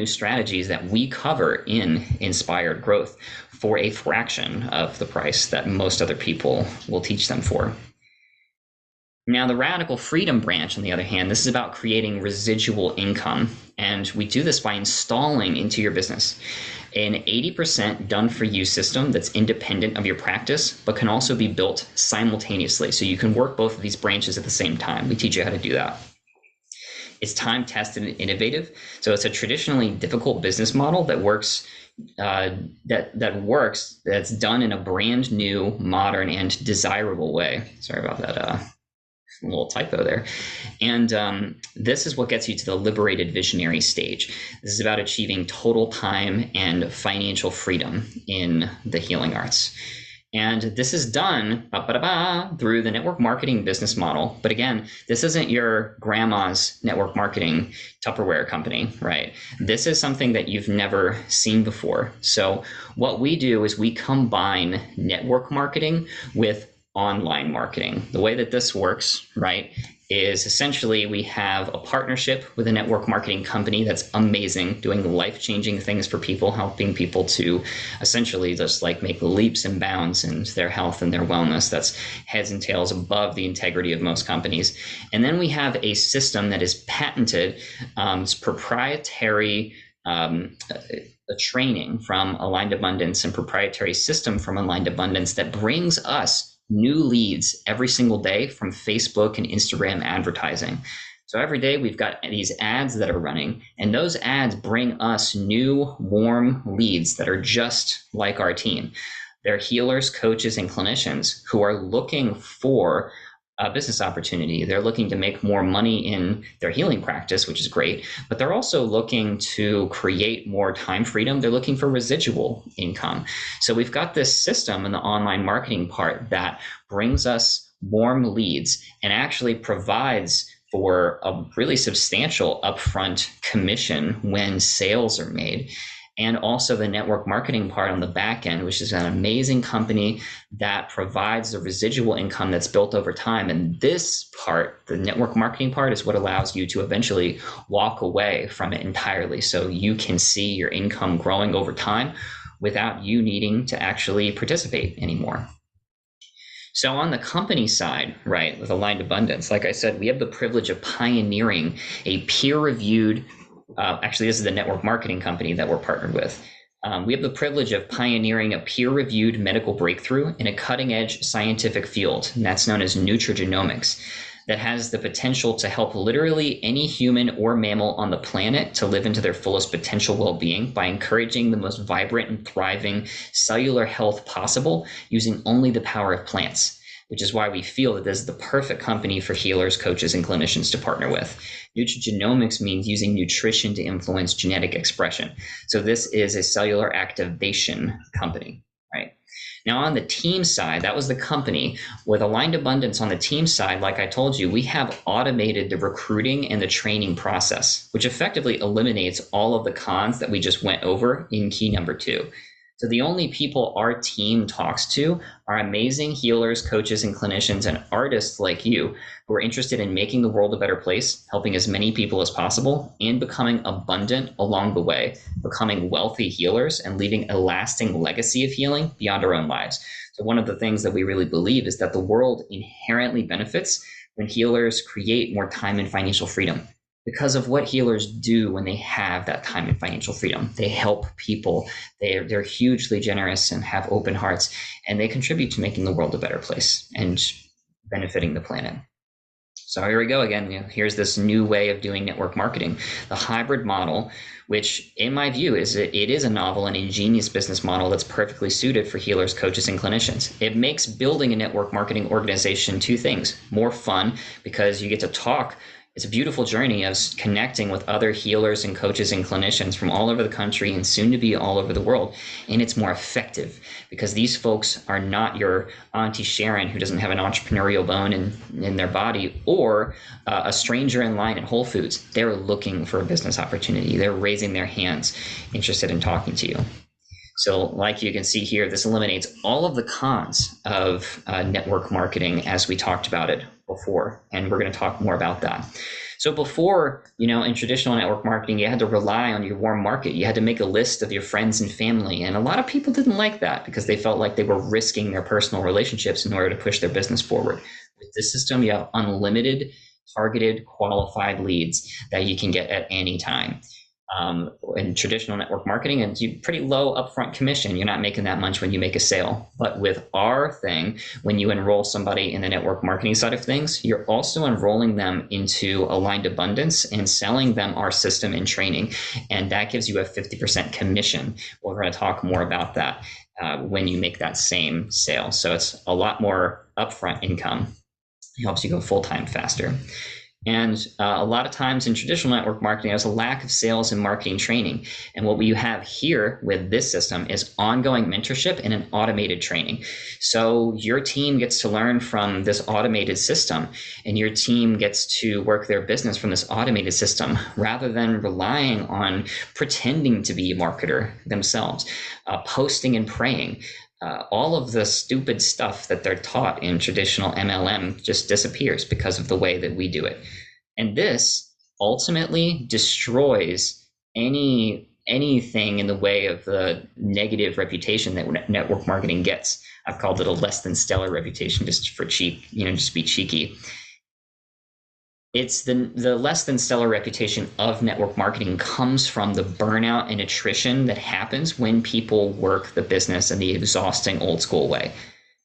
strategies that we cover in Inspired Growth for a fraction of the price that most other people will teach them for. Now, the radical freedom branch, on the other hand, this is about creating residual income. And we do this by installing into your business an 80% done-for-you system that's independent of your practice, but can also be built simultaneously. So you can work both of these branches at the same time. We teach you how to do that. It's time-tested and innovative. So it's a traditionally difficult business model that works that's done in a brand new, modern, and desirable way. Sorry about that. A little typo there. And this is what gets you to the liberated visionary stage. This is about achieving total time and financial freedom in the healing arts. And this is done through the network marketing business model. But again, this isn't your grandma's network marketing Tupperware company, right? This is something that you've never seen before. So what we do is we combine network marketing with online marketing. The way that this works, right, is essentially we have a partnership with a network marketing company that's amazing, doing life-changing things for people, helping people to essentially just like make leaps and bounds in their health and their wellness. That's heads and tails above the integrity of most companies. And then we have a system that is patented, it's proprietary a training from Aligned Abundance and proprietary system from Aligned Abundance that brings us new leads every single day from Facebook and Instagram advertising. So every day we've got these ads that are running, and those ads bring us new warm leads that are just like our team. They're healers, coaches, and clinicians who are looking for business opportunity. They're looking to make more money in their healing practice, which is great, but they're also looking to create more time freedom. They're looking for residual income. So we've got this system in the online marketing part that brings us warm leads and actually provides for a really substantial upfront commission when sales are made. And also the network marketing part on the back end, which is an amazing company that provides the residual income that's built over time. And this part, the network marketing part, is what allows you to eventually walk away from it entirely. So you can see your income growing over time without you needing to actually participate anymore. So on the company side, right, with Aligned Abundance, like I said, we have the privilege of pioneering a peer-reviewed, actually, this is the network marketing company that we're partnered with. We have the privilege of pioneering a peer-reviewed medical breakthrough in a cutting-edge scientific field, and that's known as nutrigenomics, that has the potential to help literally any human or mammal on the planet to live into their fullest potential well-being by encouraging the most vibrant and thriving cellular health possible using only the power of plants, which is why we feel that this is the perfect company for healers, coaches, and clinicians to partner with. Nutrigenomics means using nutrition to influence genetic expression. So this is a cellular activation company, right? Now on the team side, that was the company. With Aligned Abundance on the team side, like I told you, we have automated the recruiting and the training process, which effectively eliminates all of the cons that we just went over in key number 2. So the only people our team talks to are amazing healers, coaches, and clinicians and artists like you who are interested in making the world a better place, helping as many people as possible, and becoming abundant along the way, becoming wealthy healers and leaving a lasting legacy of healing beyond our own lives. So one of the things that we really believe is that the world inherently benefits when healers create more time and financial freedom, because of what healers do when they have that time and financial freedom. They help people. They're hugely generous and have open hearts, and they contribute to making the world a better place and benefiting the planet. So here we go again. Here's this new way of doing network marketing, the hybrid model, which in my view it is a novel and ingenious business model that's perfectly suited for healers, coaches, and clinicians. It makes building a network marketing organization 2 things: more fun because you get to talk. It's a beautiful journey of connecting with other healers and coaches and clinicians from all over the country and soon to be all over the world. And it's more effective because these folks are not your Auntie Sharon who doesn't have an entrepreneurial bone in their body, or a stranger in line at Whole Foods. They're looking for a business opportunity. They're raising their hands, interested in talking to you. So like you can see here, this eliminates all of the cons of network marketing as we talked about it before, and we're going to talk more about that. So before, in traditional network marketing, you had to rely on your warm market. You had to make a list of your friends and family, and a lot of people didn't like that because they felt like they were risking their personal relationships in order to push their business forward. With this system, you have unlimited, targeted, qualified leads that you can get at any time. In traditional network marketing, and you pretty low upfront commission. You're not making that much when you make a sale. But with our thing, when you enroll somebody in the network marketing side of things, you're also enrolling them into Aligned Abundance and selling them our system and training. And that gives you a 50% commission. We're going to talk more about that when you make that same sale. So it's a lot more upfront income. It helps you go full-time faster. And a lot of times in traditional network marketing, there's a lack of sales and marketing training. And what we have here with this system is ongoing mentorship and an automated training. So your team gets to learn from this automated system, and your team gets to work their business from this automated system rather than relying on pretending to be a marketer themselves, posting and praying. All of the stupid stuff that they're taught in traditional MLM just disappears because of the way that we do it. And this ultimately destroys anything in the way of the negative reputation that network marketing gets. I've called it a less than stellar reputation just for cheap, just to be cheeky. It's the less than stellar reputation of network marketing comes from the burnout and attrition that happens when people work the business in the exhausting old school way.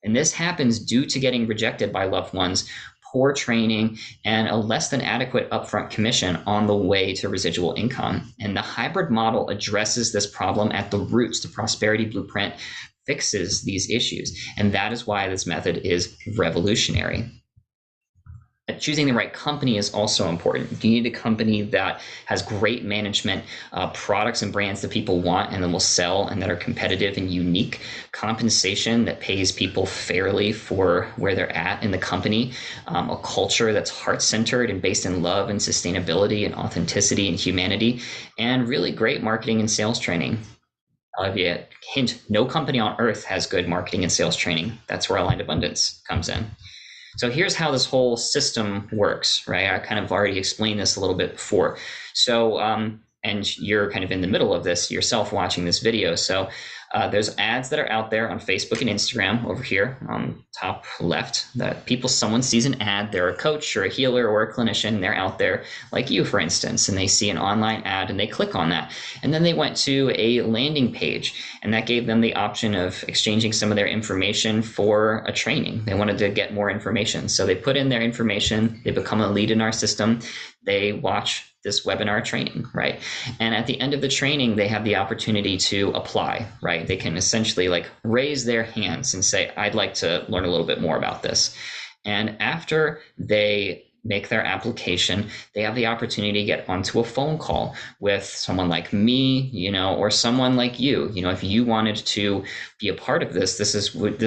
And this happens due to getting rejected by loved ones, poor training, and a less than adequate upfront commission on the way to residual income. And the hybrid model addresses this problem at the roots. The prosperity blueprint fixes these issues. And that is why this method is revolutionary. choosing the right company is also important. You need a company that has great management, products and brands that people want and then will sell and that are competitive and unique, compensation that pays people fairly for where they're at in the company, a culture that's heart-centered and based in love and sustainability and authenticity and humanity, and really great marketing and sales training. I'll give you a hint, no company on earth has good marketing and sales training. That's where Aligned Abundance comes in. So here's how this whole system works, right? I kind of already explained this a little bit before. So, and you're kind of in the middle of this yourself watching this video. So there's ads that are out there on Facebook and Instagram over here on top left that someone sees an ad, they're a coach or a healer or a clinician, they're out there like you, for instance, and they see an online ad and they click on that. And then they went to a landing page and that gave them the option of exchanging some of their information for a training. They wanted to get more information. So they put in their information, they become a lead in our system, they watch this webinar training, right? And at the end of the training, they have the opportunity to apply, right? They can essentially like raise their hands and say, I'd like to learn a little bit more about this. And after they make their application, they have the opportunity to get onto a phone call with someone like me, or someone like you. If you wanted to be a part of this, this would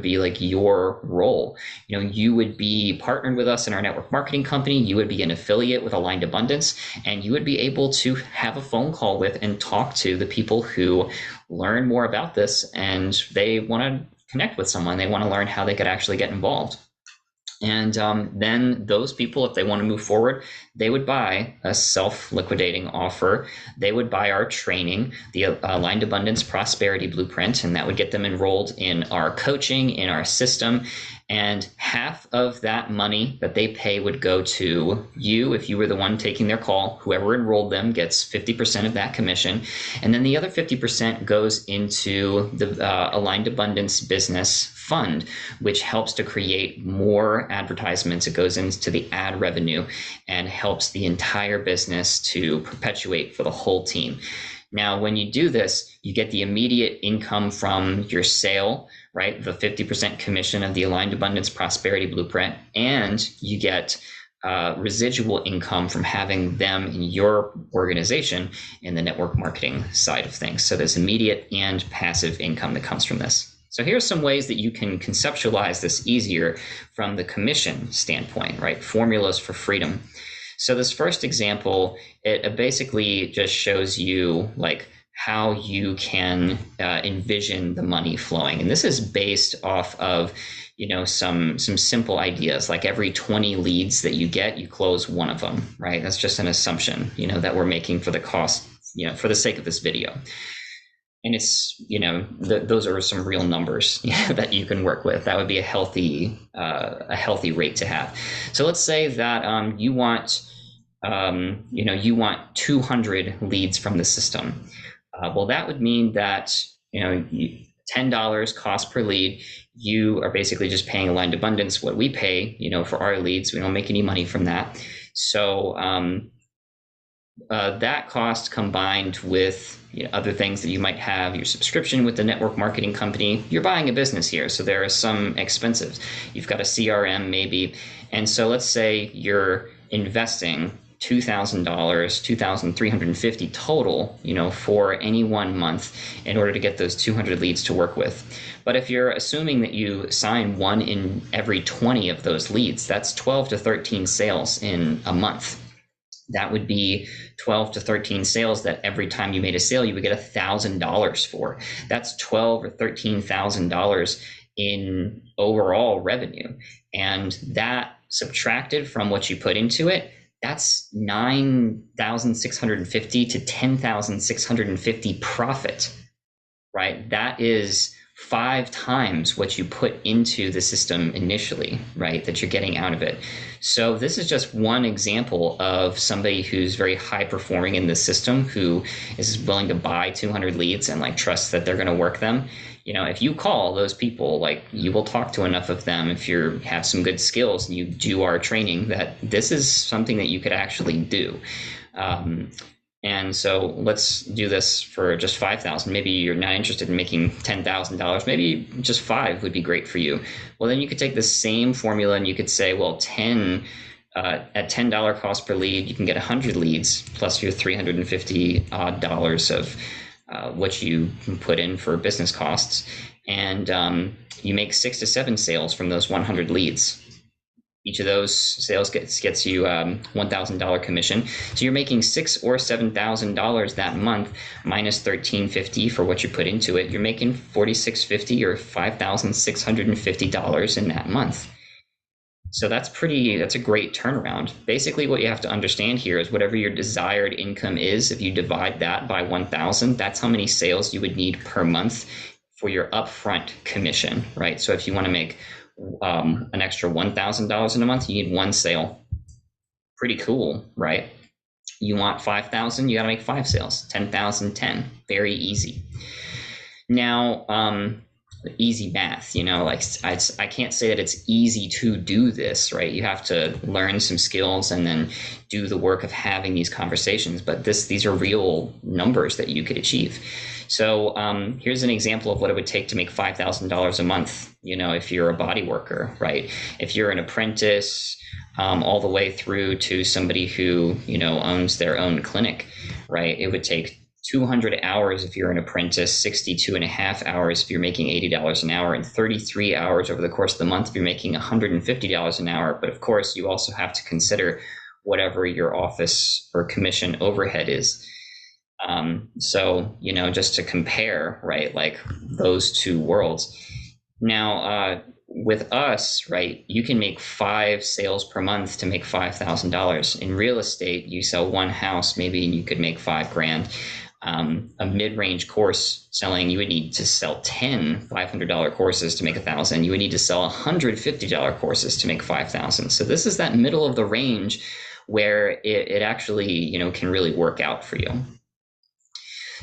be like your role. You would be partnered with us in our network marketing company. You would be an affiliate with Aligned Abundance, and you would be able to have a phone call with and talk to the people who learn more about this and they want to connect with someone. They want to learn how they could actually get involved. And then those people, if they want to move forward, they would buy a self-liquidating offer. They would buy our training, the Aligned Abundance Prosperity Blueprint, and that would get them enrolled in our coaching, in our system. And half of that money that they pay would go to you if you were the one taking their call. Whoever enrolled them gets 50% of that commission. And then the other 50% goes into the Aligned Abundance Business Fund, which helps to create more advertisements. It goes into the ad revenue and helps the entire business to perpetuate for the whole team. Now, when you do this, you get the immediate income from your sale, right? The 50% commission of the Aligned Abundance Prosperity Blueprint, and you get residual income from having them in your organization in the network marketing side of things. So there's immediate and passive income that comes from this. So here's some ways that you can conceptualize this easier from the commission standpoint, right? Formulas for freedom. So this first example, it basically just shows you like how you can envision the money flowing. And this is based off of, some simple ideas, like every 20 leads that you get, you close one of them, right? That's just an assumption, that we're making for the cost, for the sake of this video. And it's, those are some real numbers that you can work with. That would be a healthy rate to have. So let's say that you want 200 leads from the system. Well, that would mean that, $10 cost per lead. You are basically just paying Aligned Abundance what we pay, for our leads. We don't make any money from that. So that cost combined with other things that you might have, your subscription with the network marketing company, you're buying a business here. So there are some expenses. You've got a CRM maybe. And so let's say you're investing $2,000, $2,350 total, for any 1 month in order to get those 200 leads to work with. But if you're assuming that you sign one in every 20 of those leads, that's 12 to 13 sales in a month. That would be 12 to 13 sales that every time you made a sale, you would get $1,000 for. That's $12,000 or $13,000 in overall revenue. And that subtracted from what you put into it, that's $9,650 to $10,650 profit, right? That is 5 times what you put into the system initially, right? That you're getting out of it. So this is just one example of somebody who's very high performing in the system, who is willing to buy 200 leads and like trust that they're going to work them. If you call those people, like you will talk to enough of them if you have some good skills and you do our training, that this is something that you could actually do. And so let's do this for just 5,000. Maybe you're not interested in making $10,000. Maybe just five would be great for you. Well, then you could take the same formula and you could say, well, at $10 cost per lead, you can get 100 leads plus your $350 odd dollars of what you put in for business costs. And you make 6 to 7 sales from those 100 leads. Each of those sales gets you $1,000 commission. So you're making $6,000 or $7,000 that month, minus $1,350 for what you put into it. You're making $4,650 or $5,650 in that month. So that's a great turnaround. Basically, what you have to understand here is whatever your desired income is, if you divide that by 1,000, that's how many sales you would need per month for your upfront commission, right? So if you want to make an extra $1,000 in a month, you need one sale. Pretty cool, right? You want 5,000, you got to make 5 sales. 10,000, 10. Very easy. Now, easy math, like I can't say that it's easy to do this, right? You have to learn some skills and then do the work of having these conversations. But these are real numbers that you could achieve. So here's an example of what it would take to make $5,000 a month, if you're a body worker, right? If you're an apprentice, all the way through to somebody who, owns their own clinic, right? It would take 200 hours if you're an apprentice, 62 and a half hours if you're making $80 an hour, and 33 hours over the course of the month if you're making $150 an hour. But of course, you also have to consider whatever your office or commission overhead is. So, just to compare, right, like those two worlds. Now, with us, right, you can make 5 sales per month to make $5,000. In real estate, you sell one house, maybe, and you could make $5,000. A mid-range course selling, you would need to sell 10 $500 courses to make $1,000. You would need to sell $150 courses to make $5,000. So this is that middle of the range where it actually, can really work out for you.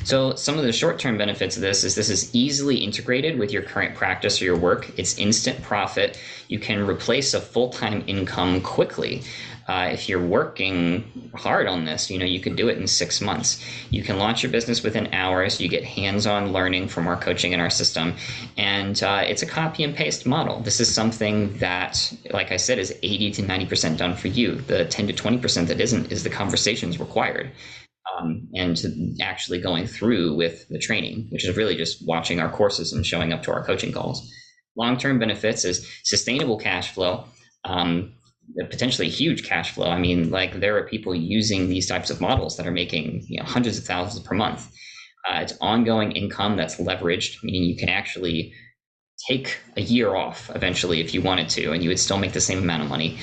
So some of the short-term benefits of this is easily integrated with your current practice or your work. It's instant profit. You can replace a full-time income quickly. If you're working hard on this, you could do it in 6 months. You can launch your business within hours. You get hands-on learning from our coaching and our system. And it's a copy and paste model. This is something that, like I said, is 80 to 90% done for you. The 10 to 20% that isn't is the conversations required. And actually going through with the training, which is really just watching our courses and showing up to our coaching calls. Long-term benefits is sustainable cash flow, potentially huge cash flow. I mean, like there are people using these types of models that are making hundreds of thousands per month. It's ongoing income that's leveraged, meaning you can actually take a year off eventually if you wanted to, and you would still make the same amount of money.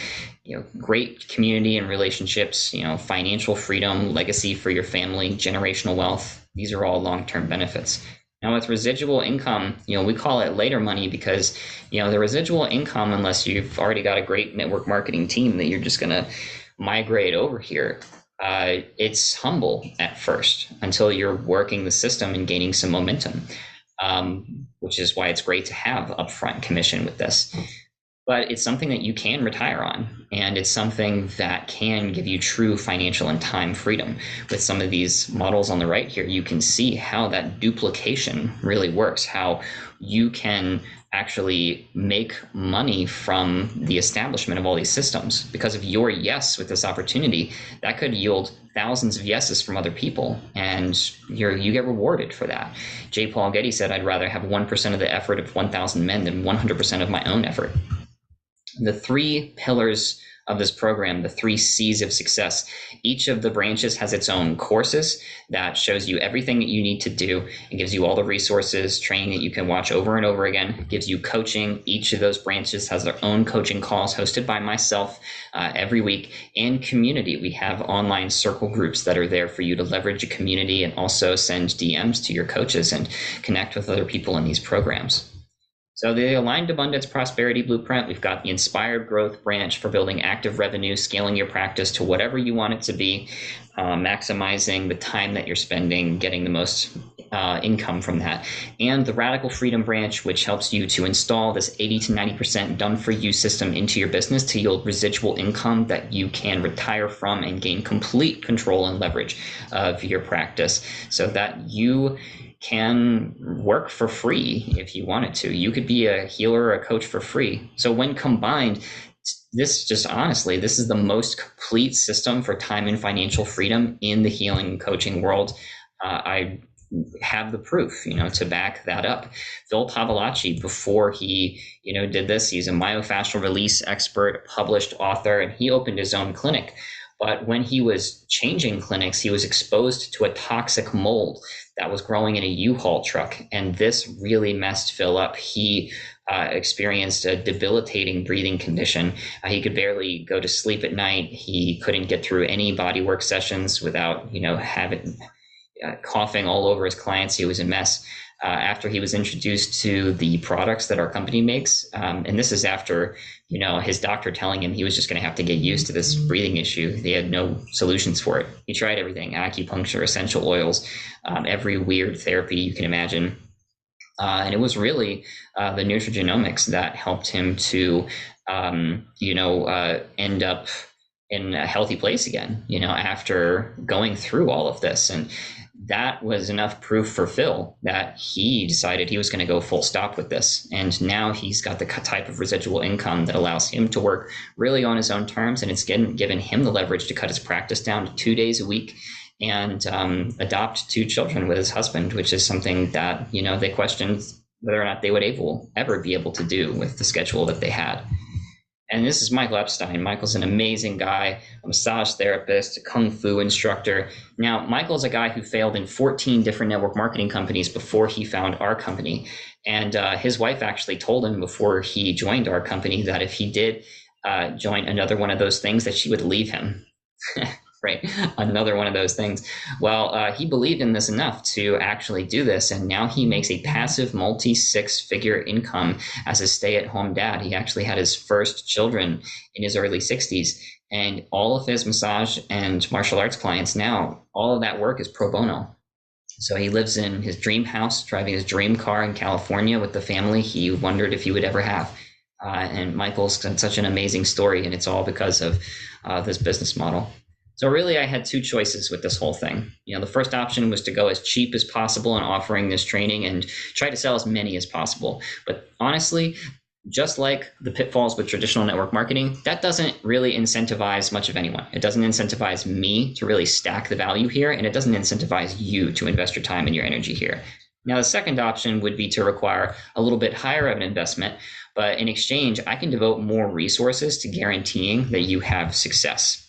Great community and relationships, financial freedom, legacy for your family, generational wealth. These are all long-term benefits. Now with residual income, we call it later money because, the residual income, unless you've already got a great network marketing team that you're just going to migrate over here, it's humble at first until you're working the system and gaining some momentum, which is why it's great to have upfront commission with this. But it's something that you can retire on, and it's something that can give you true financial and time freedom. With some of these models on the right here, you can see how that duplication really works, how you can actually make money from the establishment of all these systems. Because of your yes with this opportunity, that could yield thousands of yeses from other people, and you get rewarded for that. J. Paul Getty said, "I'd rather have 1% of the effort of 1,000 men than 100% of my own effort." The 3 pillars of this program, the 3 C's of success, each of the branches has its own courses that shows you everything that you need to do. It gives you all the resources, training that you can watch over and over again. It gives you coaching. Each of those branches has their own coaching calls hosted by myself every week, and community. We have online circle groups that are there for you to leverage a community and also send DMs to your coaches and connect with other people in these programs. So the Aligned Abundance Prosperity Blueprint, we've got the Inspired Growth branch for building active revenue, scaling your practice to whatever you want it to be, maximizing the time that you're spending, getting the most income from that. And the Radical Freedom branch, which helps you to install this 80 to 90% done for you system into your business to yield residual income that you can retire from and gain complete control and leverage of your practice so that you can work for free if you wanted to. You could be a healer or a coach for free. So when combined, this just honestly, this is the most complete system for time and financial freedom in the healing and coaching world. I have the proof, to back that up. Phil Pavolacci, before he, did this, he's a myofascial release expert, published author, and he opened his own clinic. But when he was changing clinics, he was exposed to a toxic mold that was growing in a U-Haul truck. And this really messed Phil up. He experienced a debilitating breathing condition. He could barely go to sleep at night. He couldn't get through any bodywork sessions without, having coughing all over his clients. He was a mess. After he was introduced to the products that our company makes, and this is after his doctor telling him he was just going to have to get used to this breathing issue. They had no solutions for it. He tried everything: acupuncture, essential oils, every weird therapy you can imagine. And it was really the nutrigenomics that helped him to end up in a healthy place again, after going through all of this. And that was enough proof for Phil that he decided he was going to go full stop with this. And now he's got the type of residual income that allows him to work really on his own terms. And it's given him the leverage to cut his practice down to 2 days a week and adopt 2 children with his husband, which is something that, they questioned whether or not they would ever be able to do with the schedule that they had. And this is Michael Epstein. Michael's an amazing guy, a massage therapist, a kung fu instructor. Now, Michael's a guy who failed in 14 different network marketing companies before he found our company. And his wife actually told him before he joined our company that if he did join another one of those things, that she would leave him. Right, another one of those things. Well, he believed in this enough to actually do this, and now he makes a passive multi-6-figure income as a stay-at-home dad. He actually had his first children in his early 60s, and all of his massage and martial arts clients now, all of that work is pro bono. So he lives in his dream house, driving his dream car in California with the family he wondered if he would ever have. And Michael's got such an amazing story, and it's all because of this business model. So really, I had 2 choices with this whole thing. The first option was to go as cheap as possible in offering this training and try to sell as many as possible. But honestly, just like the pitfalls with traditional network marketing, that doesn't really incentivize much of anyone. It doesn't incentivize me to really stack the value here, and it doesn't incentivize you to invest your time and your energy here. Now, the second option would be to require a little bit higher of an investment, but in exchange, I can devote more resources to guaranteeing that you have success.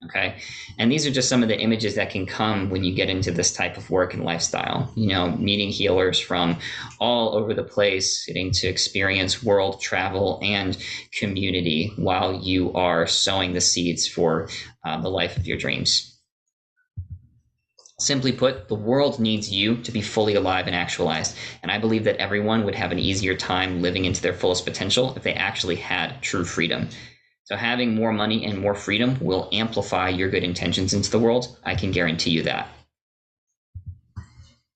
Okay. And these are just some of the images that can come when you get into this type of work and lifestyle, meeting healers from all over the place, getting to experience world travel and community while you are sowing the seeds for the life of your dreams. Simply put, the world needs you to be fully alive and actualized. And I believe that everyone would have an easier time living into their fullest potential if they actually had true freedom. So having more money and more freedom will amplify your good intentions into the world. I can guarantee you that.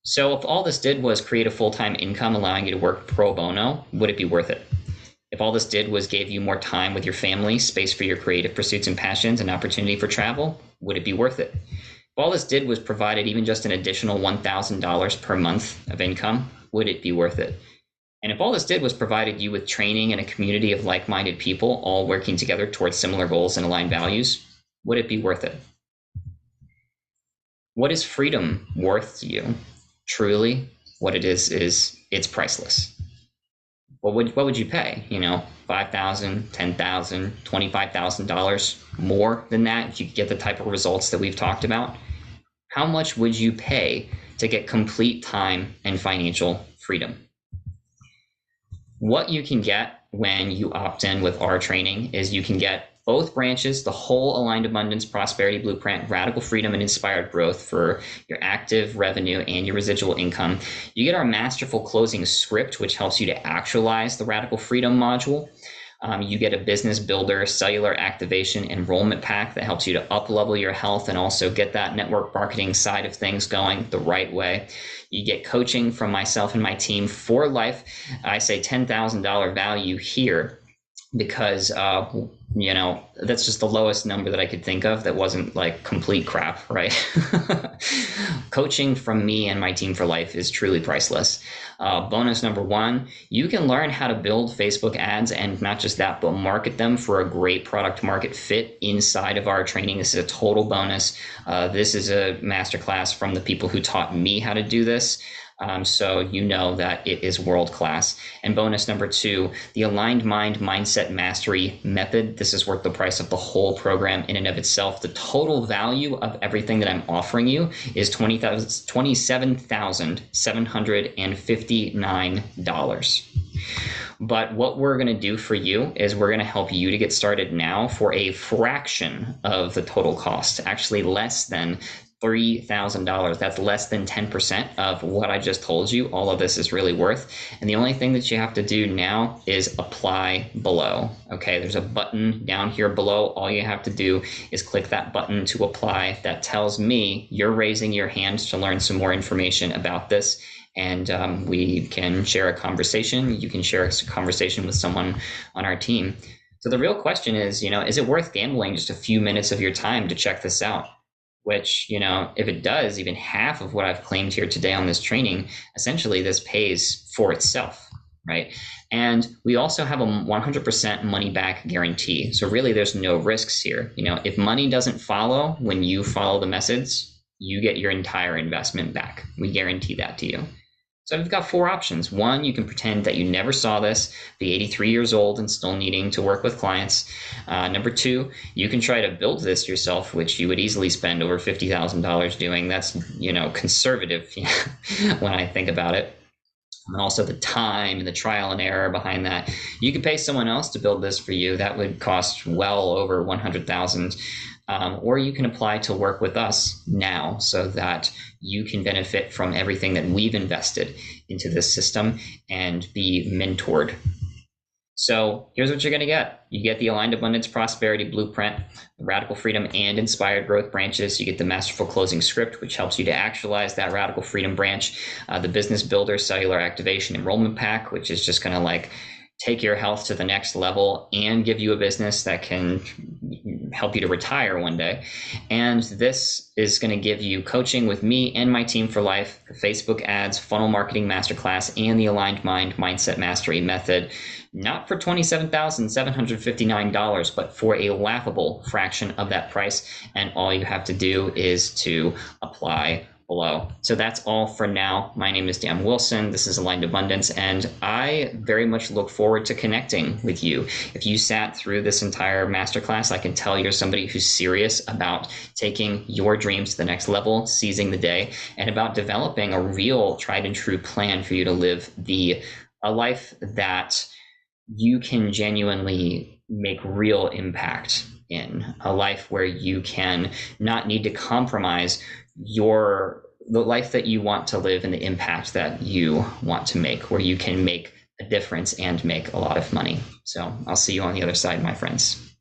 So if all this did was create a full-time income allowing you to work pro bono, would it be worth it? If all this did was gave you more time with your family, space for your creative pursuits and passions, and opportunity for travel, would it be worth it? If all this did was provided even just an additional $1,000 per month of income, would it be worth it? And if all this did was provided you with training and a community of like-minded people all working together towards similar goals and aligned values, would it be worth it? What is freedom worth to you? Truly, what it is it's priceless. What would you pay? $5,000, $10,000, $25,000 more than that if you could get the type of results that we've talked about? How much would you pay to get complete time and financial freedom? What you can get when you opt in with our training is you can get both branches, the whole Aligned Abundance Prosperity Blueprint, Radical Freedom and Inspired Growth for your active revenue and your residual income. You get our Masterful Closing Script, which helps you to actualize the Radical Freedom module. You get a Business Builder Cellular Activation Enrollment Pack that helps you to up-level your health and also get that network marketing side of things going the right way. You get coaching from myself and my team for life. I say $10,000 value here because that's just the lowest number that I could think of that wasn't like complete crap, right? Coaching from me and my team for life is truly priceless. Bonus number one, you can learn how to build Facebook ads, and not just that, but market them for a great product market fit inside of our training. This is a total bonus. This is a masterclass from the people who taught me how to do this. So you know that it is world-class. And bonus number two, the Aligned Mind Mindset Mastery Method. This is worth the price of the whole program in and of itself. The total value of everything that I'm offering you is $27,759. But what we're going to do for you is we're going to help you to get started now for a fraction of the total cost, actually less than $3,000. That's less than 10% of what I just told you all of this is really worth. And the only thing that you have to do now is apply below. Okay, there's a button down here below. All you have to do is click that button to apply. That tells me you're raising your hand to learn some more information about this. And we can share a conversation. You can share a conversation with someone on our team. So the real question is it worth gambling just a few minutes of your time to check this out? Which, if it does, even half of what I've claimed here today on this training, essentially this pays for itself, right? And we also have a 100% money back guarantee. So really there's no risks here. If money doesn't follow when you follow the methods, you get your entire investment back. We guarantee that to you. So we've got four options. One, you can pretend that you never saw this, be 83 years old and still needing to work with clients. Number two, you can try to build this yourself, which you would easily spend over $50,000 doing. That's, conservative when I think about it. And also the time and the trial and error behind that. You could pay someone else to build this for you. That would cost well over $100,000. Or you can apply to work with us now so that you can benefit from everything that we've invested into this system and be mentored. So here's what you're going to get. You get the Aligned Abundance Prosperity Blueprint, the Radical Freedom and Inspired Growth branches. You get the Masterful Closing Script, which helps you to actualize that Radical Freedom branch, the Business Builder Cellular Activation Enrollment Pack, which is just going to take your health to the next level and give you a business that can help you to retire one day. And this is going to give you coaching with me and my team for life, the Facebook ads, funnel marketing masterclass, and the Aligned Mind Mindset Mastery Method, not for $27,759, but for a laughable fraction of that price. And all you have to do is to apply below. So that's all for now. My name is Dan Wilson. This is Aligned Abundance, and I very much look forward to connecting with you. If you sat through this entire masterclass, I can tell you're somebody who's serious about taking your dreams to the next level, seizing the day, and about developing a real tried and true plan for you to live a life that you can genuinely make real impact in, a life where you can not need to compromise the life that you want to live and the impact that you want to make, where you can make a difference and make a lot of money. So I'll see you on the other side, my friends.